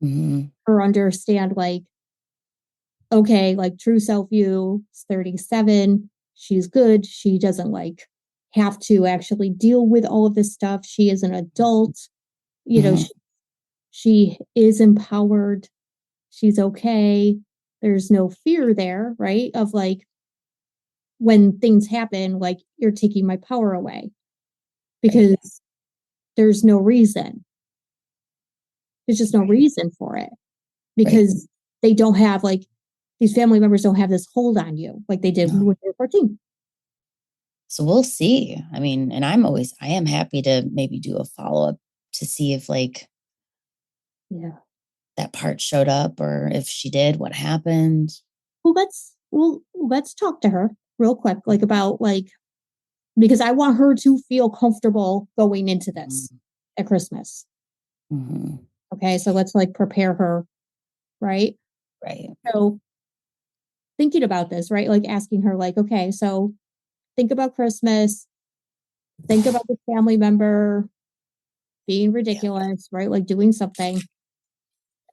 her understand, like, okay, like true self view is 37. She's good. She doesn't like have to actually deal with all of this stuff. She is an adult. She is empowered. She's okay. There's no fear there, right? Of like when things happen, like you're taking my power away because there's no reason. There's just no reason for it because they don't have like these family members don't have this hold on you like they did when they were 14. So we'll see. I mean, and I am happy to maybe do a follow up to see if like, that part showed up or if she did, what happened. Let's talk to her real quick, like about like, because I want her to feel comfortable going into this at Christmas. Okay. So let's like prepare her. Right. So thinking about this, right? Like asking her like, okay, so think about Christmas, think about the family member being ridiculous, right? Like doing something.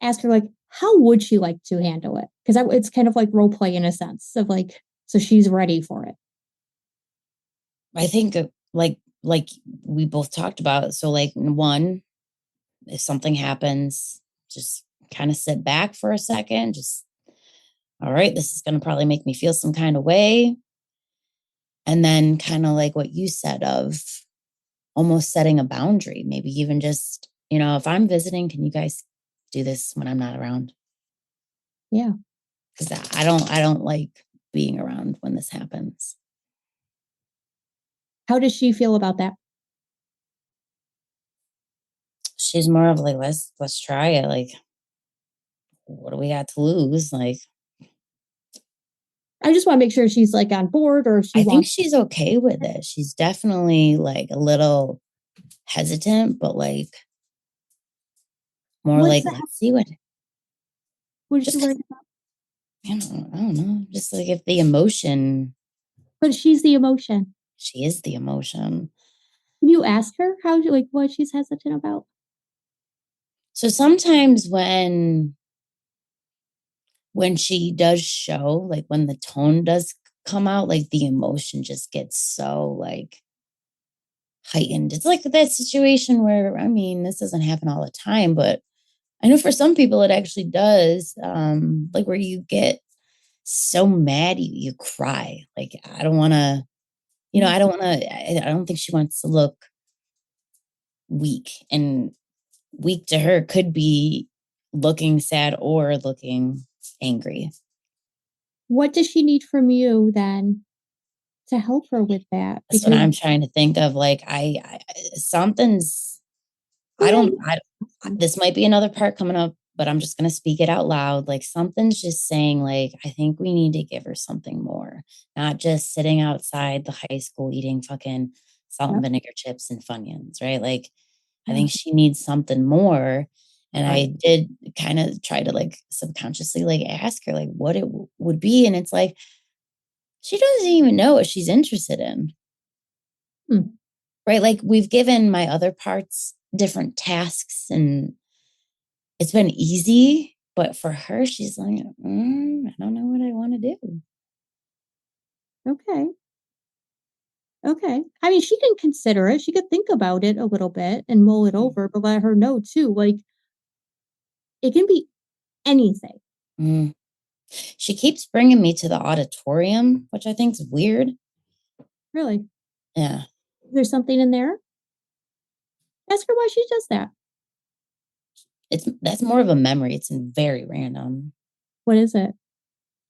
Ask her like, how would she like to handle it? Because it's kind of like role play in a sense of like, so she's ready for it. I think like we both talked about. So like one, if something happens, just kind of sit back for a second. Just, all right, this is going to probably make me feel some kind of way. And then kind of like what you said of almost setting a boundary, maybe even just, if I'm visiting, can you guys do this when I'm not around? Yeah. Because I don't like being around when this happens. How does she feel about that? She's more of like, let's try it. Like, what do we got to lose? Like, I just want to make sure she's like on board or if I think she's okay with it. She's definitely like a little hesitant, but like more like, let's see what is she worried about? I don't know. Just like if the emotion. But she's the emotion. She is the emotion. Can you ask her how like what she's hesitant about? So sometimes when when she does show, like when the tone does come out, like the emotion just gets so like heightened. It's like that situation where, I mean, this doesn't happen all the time, but I know for some people it actually does. Like where you get so mad you cry. Like I don't want to, I don't want to. I don't think she wants to look weak, and weak to her could be looking sad or looking angry. What does she need from you then to help her with that? That's what I'm trying to think of. Like I something's. I don't. This might be another part coming up, but I'm just going to speak it out loud. Like something's just saying, like, I think we need to give her something more, not just sitting outside the high school eating fucking salt and vinegar chips and Funyuns, right? Like, I think she needs something more. And I did kind of try to like subconsciously like ask her like what it would be. And it's like, she doesn't even know what she's interested in. Right? Like we've given my other parts different tasks and it's been easy, but for her, she's like, I don't know what I want to do. Okay. I mean, she can consider it. She could think about it a little bit and mull it over, but let her know too. Like, it can be anything. She keeps bringing me to the auditorium, which I think is weird. Really? Yeah. There's something in there? Ask her why she does that. That's more of a memory. It's very random. What is it?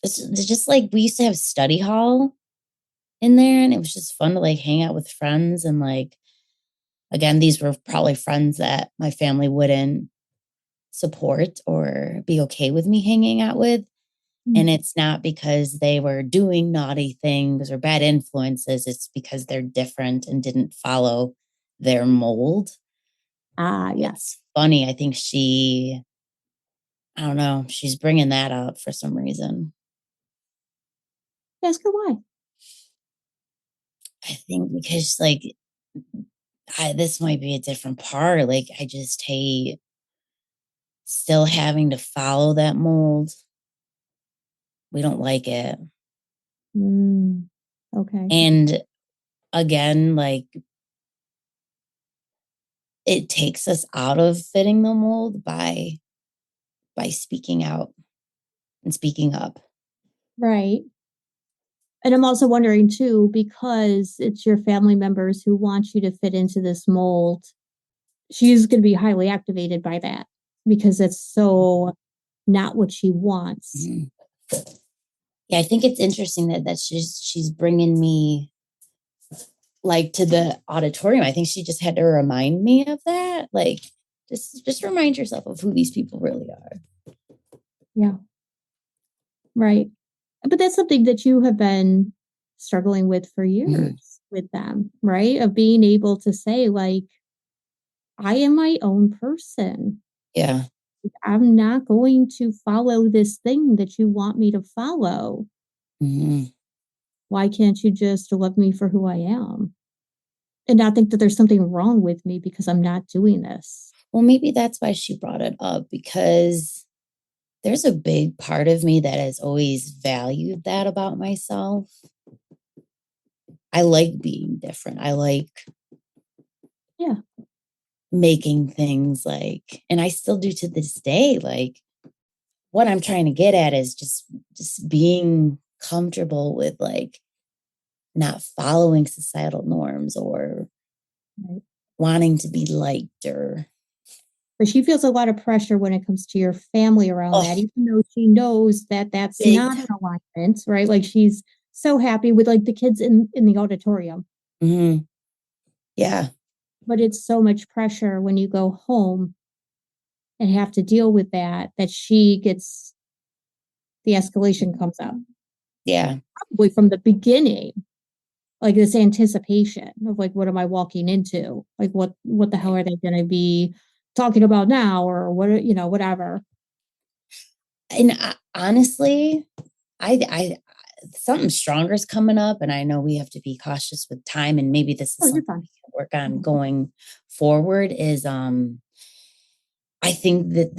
It's just like we used to have study hall in there, and it was just fun to like hang out with friends. And like, again, these were probably friends that my family wouldn't support or be okay with me hanging out with. And it's not because they were doing naughty things or bad influences. It's because they're different and didn't follow their mold. Yes. It's funny. I think I don't know, she's bringing that up for some reason. Ask her why. I think because like, this might be a different part. Like, I just hate still having to follow that mold. We don't like it. Okay. And again, like, it takes us out of fitting the mold by speaking out and speaking up. Right. And I'm also wondering too, because it's your family members who want you to fit into this mold, she's going to be highly activated by that because it's so not what she wants. Yeah, I think it's interesting that she's bringing me like to the auditorium. I think she just had to remind me of that. Like, just remind yourself of who these people really are. Yeah. Right. But that's something that you have been struggling with for years with them, right? Of being able to say, like, I am my own person. Yeah. I'm not going to follow this thing that you want me to follow. Why can't you just love me for who I am? And not think that there's something wrong with me because I'm not doing this. Well, maybe that's why she brought it up, because there's a big part of me that has always valued that about myself. I like being different. I like making things like, and I still do to this day. Like, what I'm trying to get at is just being comfortable with like not following societal norms or wanting to be liked. Or but she feels a lot of pressure when it comes to your family around that, even though she knows that that's not an alignment, right? Like she's so happy with like the kids in the auditorium. Yeah. But it's so much pressure when you go home and have to deal with that she gets the escalation comes up. Yeah. Probably from the beginning, like this anticipation of like, what am I walking into? Like, what the hell are they going to be talking about now, or what, whatever. And honestly, I something stronger is coming up, and I know we have to be cautious with time, and maybe this is something we can work on going forward. Is I think that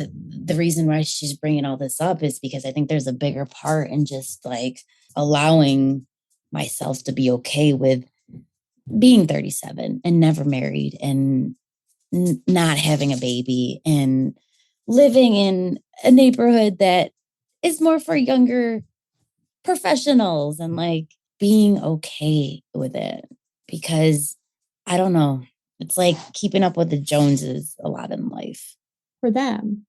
the reason why she's bringing all this up is because I think there's a bigger part in just like allowing myself to be okay with being 37 and never married and not having a baby and living in a neighborhood that is more for younger professionals and like being okay with it because I don't know. It's like keeping up with the Joneses a lot in life. For them.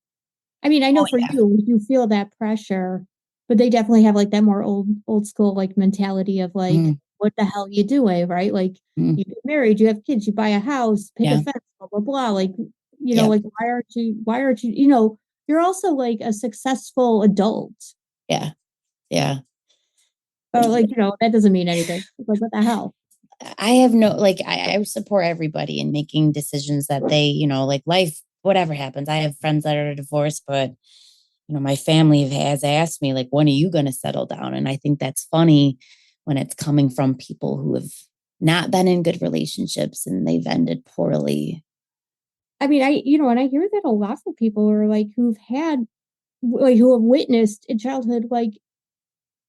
I mean, I know Oh, for yeah. you feel that pressure, but they definitely have like that more old school like mentality of like, Mm, what the hell you doing, right? Like mm, you get married, you have kids, you buy a house, pick a yeah. fence, blah blah blah. Like, Yeah. like why aren't you, you're also like a successful adult. Yeah. Yeah. Oh, like, that doesn't mean anything. It's like, what the hell? I have no, like, I support everybody in making decisions that they, like life, whatever happens. I have friends that are divorced, but, my family has asked me, like, when are you going to settle down? And I think that's funny when it's coming from people who have not been in good relationships and they've ended poorly. I mean, and I hear that a lot from people who are like who've had like who have witnessed in childhood like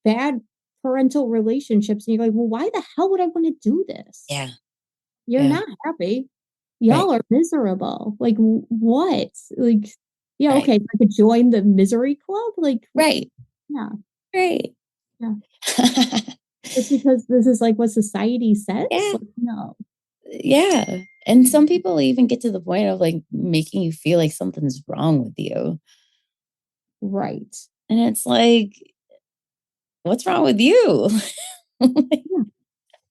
bad parental relationships, and you're like, well, why the hell would I want to do this? Yeah. You're Yeah. not happy. Right. Y'all are miserable. Like, what? Like, yeah, Right. okay, so I could join the misery club. Like, Right. yeah, Right. yeah. Just because this is like what society says. Yeah. Like, no, Yeah. And some people even get to the point of like making you feel like something's wrong with you. right? And it's like, what's wrong with you? Yeah,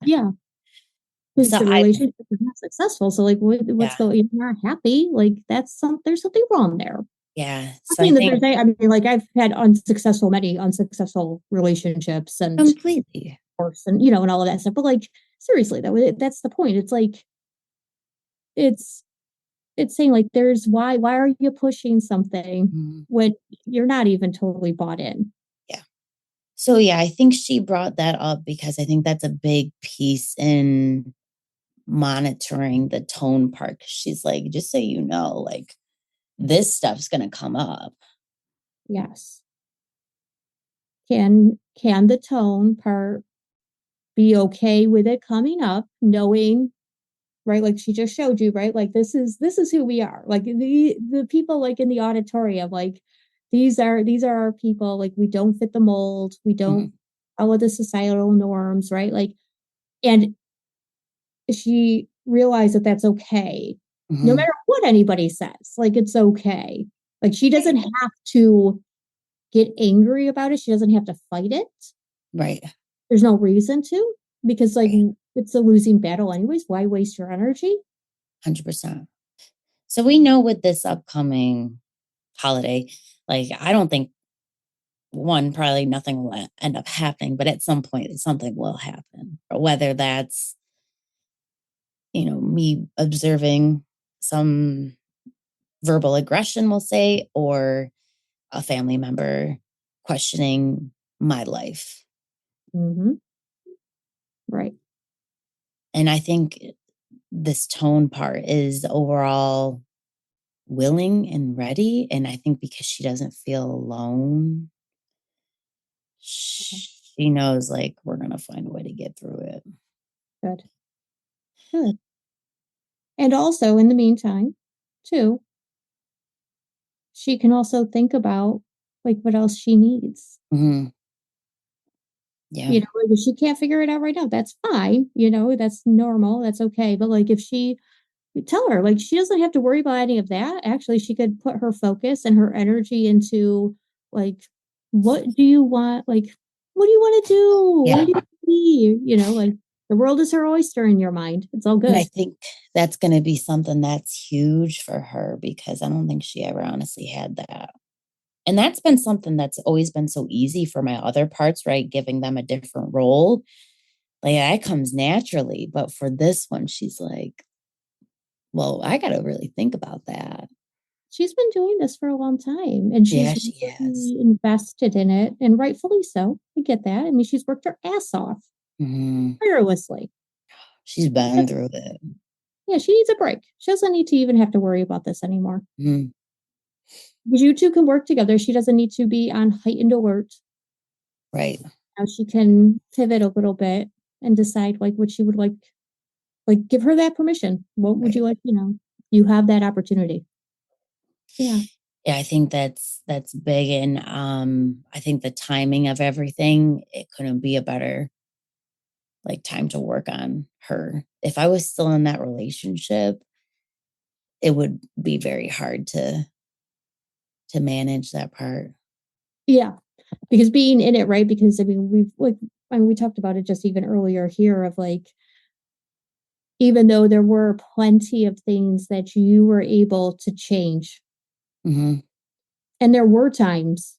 yeah. Because So the I, relationship is not successful. So, like, what's yeah, going? You're not happy. Like, there's something wrong there. yeah. I So I mean that think there's, I mean, like I've had many unsuccessful relationships and completely. course and and all of that stuff. But like seriously, that's the point. It's like it's it's saying like there's why are you pushing something Mhm. when you're not even totally bought in? Yeah. So yeah, I think she brought that up because I think that's a big piece in monitoring the tone part. She's like, just so you know, like this stuff's gonna come up. Yes. Can the tone part be okay with it coming up, knowing right? Like she just showed you, right? Like this is who we are. Like the people like in the auditorium, like these are our people. Like we don't fit the mold. We don't Mhm. follow the societal norms, right? Like, and she realized that that's okay, no Mhm. matter what anybody says. Like it's okay. Like she Right. doesn't have to get angry about it. She doesn't have to fight it. Right. There's no reason to because like Right. it's a losing battle anyways. Why waste your energy? 100%. So we know with this upcoming holiday, like I don't think one, probably nothing will end up happening, but at some point something will happen. Or whether that's, me observing some verbal aggression, we'll say, or a family member questioning my life. Mm-hmm. Right. And I think this tone part is overall willing and ready. And I think because she doesn't feel alone, she knows like we're going to find a way to get through it. Good. Good. And also, in the meantime, too, she can also think about like what else she needs. Mm-hmm. Yeah. Like if she can't figure it out right now, that's fine. That's normal. That's okay. But like if she tell her, like she doesn't have to worry about any of that. Actually, she could put her focus and her energy into like what do you want? Like, what do you want to do? Where Yeah. do you be? Like the world is her oyster in your mind. It's all And I good. think that's going to be something that's huge for her because I don't think she ever honestly had that. And that's been something that's always been so easy for my other parts, right? Giving them a different role. Like that comes naturally. But for this one, she's like, well, I got to really think about that. She's been doing this for a long time and Yeah, she's she has. really invested in it and rightfully so. I get that. I mean, she's worked her ass off Hmm. tirelessly. She's been through it. Yeah, she needs a break. She doesn't need to even have to worry about this anymore. Mhm. Because you two can work together. She doesn't need to be on heightened alert. Right. Now she can pivot a little bit and decide like what she would like give her that permission. What would Right. you like, you have that opportunity. Yeah. Yeah, I think that's big. And I think the timing of everything, it couldn't be a better like time to work on her. If I was still in that relationship, it would be very hard to manage that part. Yeah. Because being in it, right? Because I mean, we talked about it just even earlier here of like, even though there were plenty of things that you were able to change, Mm-hmm. and there were times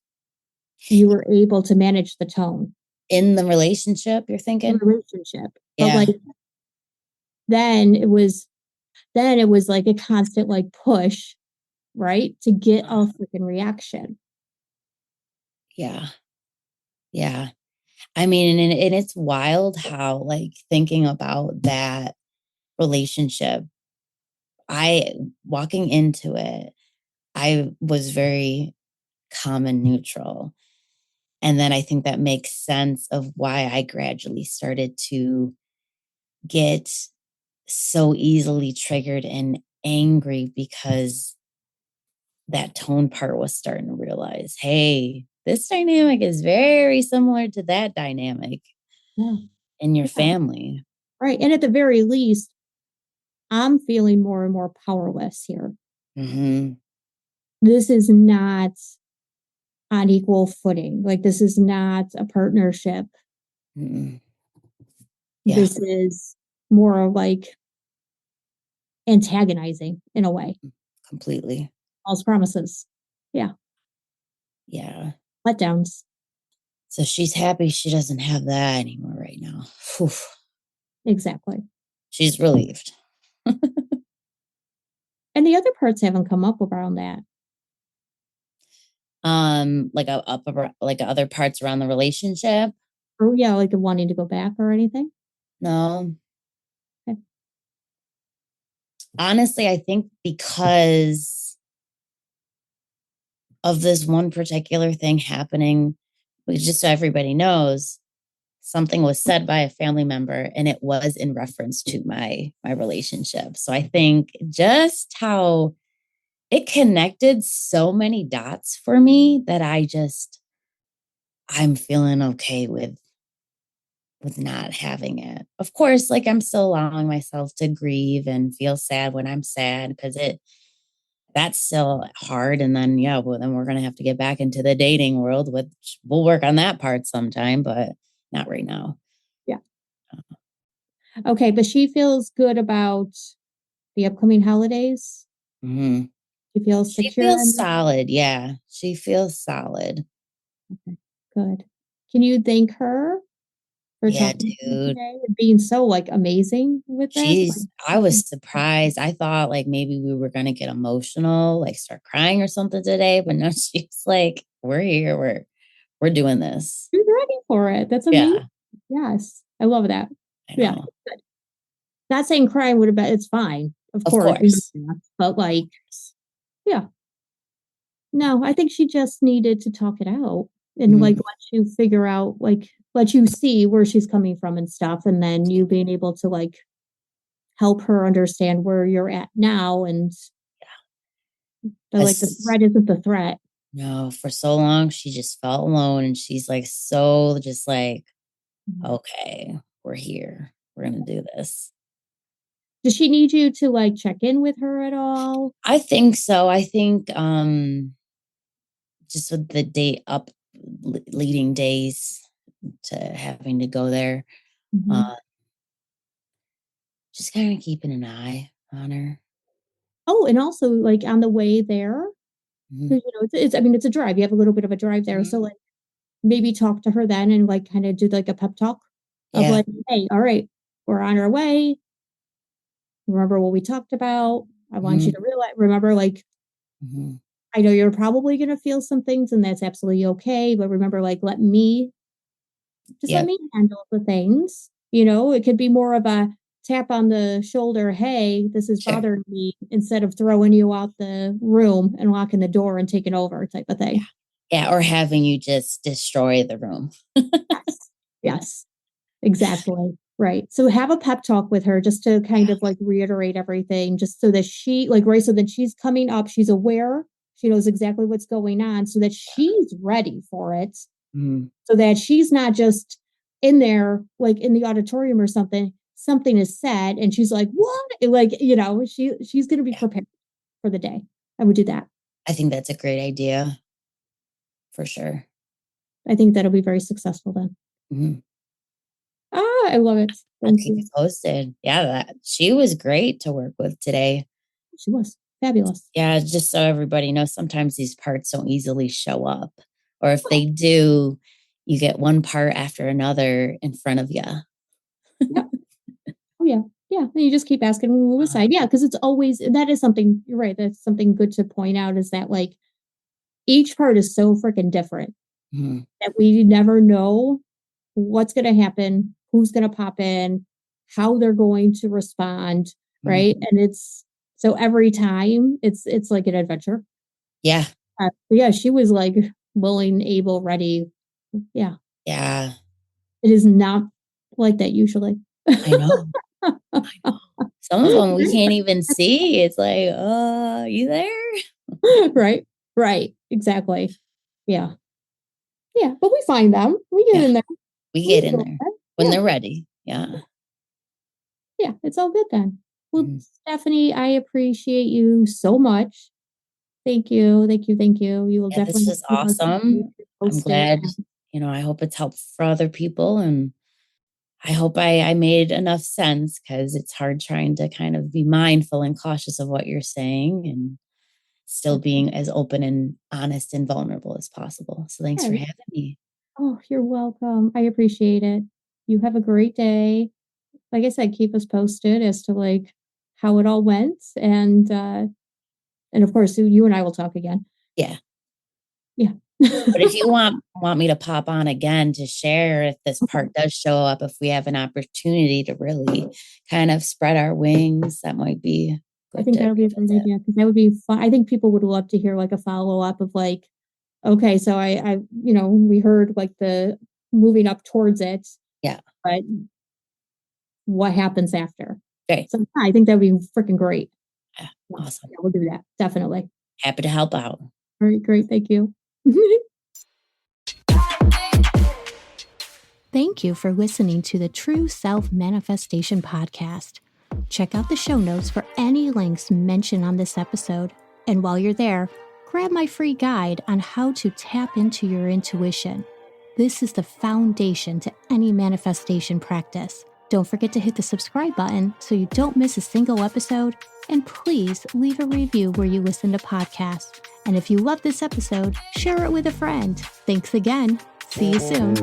you were able to manage the tone In the relationship, you're in the thinking? relationship. But Yeah. like then it was like a constant like push, right? To get a freaking reaction. Yeah. Yeah. I mean, and it's wild how, like, thinking about that relationship, I walking into it, I was very calm and neutral. And then I think that makes sense of why I gradually started to get so easily triggered and angry because that tone part was starting to realize, hey, this dynamic is very similar to that dynamic Yeah. in your Yeah. family. Right. And at the very least, I'm feeling more and more powerless here. Mm-hmm. This is not on equal footing. Like, this is not a partnership. Mm-hmm. Yeah, This is more like antagonizing in a way. completely. False promises. Yeah. Yeah. Letdowns. So she's happy she doesn't have that anymore right now. Whew. Exactly. She's relieved. And the other parts haven't come up around that. Like like other parts around the relationship. Or, yeah, like wanting to go back or anything. No, Okay. honestly, I think because of this one particular thing happening, just so everybody knows, something was said by a family member and it was in reference to my relationship. So I think just how it connected so many dots for me that I'm feeling okay with not having it. Of course, like I'm still allowing myself to grieve and feel sad when I'm sad because that's still hard. And then yeah, well then we're gonna have to get back into the dating world, which we'll work on that part sometime, but not right now. Yeah. Okay. But she feels good about the upcoming holidays. Mm-hmm. She feels She secure feels in them. solid. Yeah, she feels solid. Okay. Good. Can you thank her for Yeah, talking to you dude. today and being so like amazing with this? Like, I was surprised. I thought like maybe we were gonna get emotional, like start crying or something today, but no, she's like, we're here, we're doing this. she's ready for it. That's amazing. Yeah, Yes. I love that. I Yeah. know. Good. Not saying crying would have been, it's fine. Of Of course. course. But like, yeah. No, I think she just needed to talk it out and like Mhm. let you figure out, like, let you see where she's coming from and stuff. And then you being able to like help her understand where you're at now. And like the As threat isn't the threat. no, for so long she just felt alone and she's like so just like, Mhm. okay, we're here. We're gonna do this. Does she need you to like check in with her at all? I think so. I think just with the date up leading days to having to go there. Mhm. Uh, just kind of keeping an eye on her. Oh, and also like on the way there, Mhm. because I mean, it's a drive. You have a little bit of a drive there. So Mhm. like maybe talk to her then and like kind of do like a pep talk of Yeah. like, hey, all right, we're on our way. Remember what we talked about. I want you Mhm. to remember, like, Mhm. I know you're probably going to feel some things and that's absolutely okay. But remember, like, let Yep. me handle the things. It could be more of a tap on the shoulder, hey, this is bothering me, instead of throwing you out the room and locking the door and taking over type of thing. Yeah, or having you just destroy the room. Yes, exactly. Right. So have a pep talk with her just to kind of like reiterate everything, just so that she like, right. So that she's coming up, she's aware, she knows exactly what's going on, so that she's ready for it. So that she's not just in there, like in the auditorium or something is said and she's like, what? Like, she's going to be prepared for the day. I would do that. I think that's a great idea. For sure. I think that'll be very successful then. Mm-hmm. I love it. I'll keep you posted. Yeah, she was great to work with today. She was fabulous. Yeah, just so everybody knows, sometimes these parts don't easily show up. Or if they do, you get one part after another in front of you. Yeah. Oh, yeah. Yeah. And you just keep asking when we move aside. Yeah, because it's always, that is something, you're right, that's something good to point out, is that like each part is so freaking different that we never know what's going to happen, who's going to pop in, how they're going to respond, right? And it's so every time it's like an adventure. Yeah. Yeah, she was like willing, able, ready. Yeah. Yeah. It is not like that usually. I know. Some of them we can't even see. It's like, you there? Right. Exactly. Yeah. Yeah, but we find them. We get in there. We get in there when they're ready. Yeah. Yeah, it's all good then. Well, Stephanie, I appreciate you so much. Thank you. You will definitely. This is awesome. I'm glad, I hope it's helpful for other people. And I hope I made enough sense, because it's hard trying to kind of be mindful and cautious of what you're saying and still being as open and honest and vulnerable as possible. So thanks for having me. Oh, you're welcome. I appreciate it. You have a great day. Like I said, keep us posted as to like how it all went. And of course, you and I will talk again. Yeah. Yeah. But if you want me to pop on again to share if this part does show up, if we have an opportunity to really kind of spread our wings, that might be good. I think that would be a great idea, because that would be fun. I think people would love to hear like a follow-up of like, okay, so I we heard like the moving up towards it. Yeah. But what happens after? Right. So I think that would be freaking great. Yeah, awesome. Yeah, we'll do that. Definitely. Happy to help out. All right, great. Thank you. Thank you for listening to the True Self Manifestation Podcast. Check out the show notes for any links mentioned on this episode. And while you're there, grab my free guide on how to tap into your intuition. This is the foundation to any manifestation practice. Don't forget to hit the subscribe button so you don't miss a single episode. And please leave a review where you listen to podcasts. And if you love this episode, share it with a friend. Thanks again. See you soon.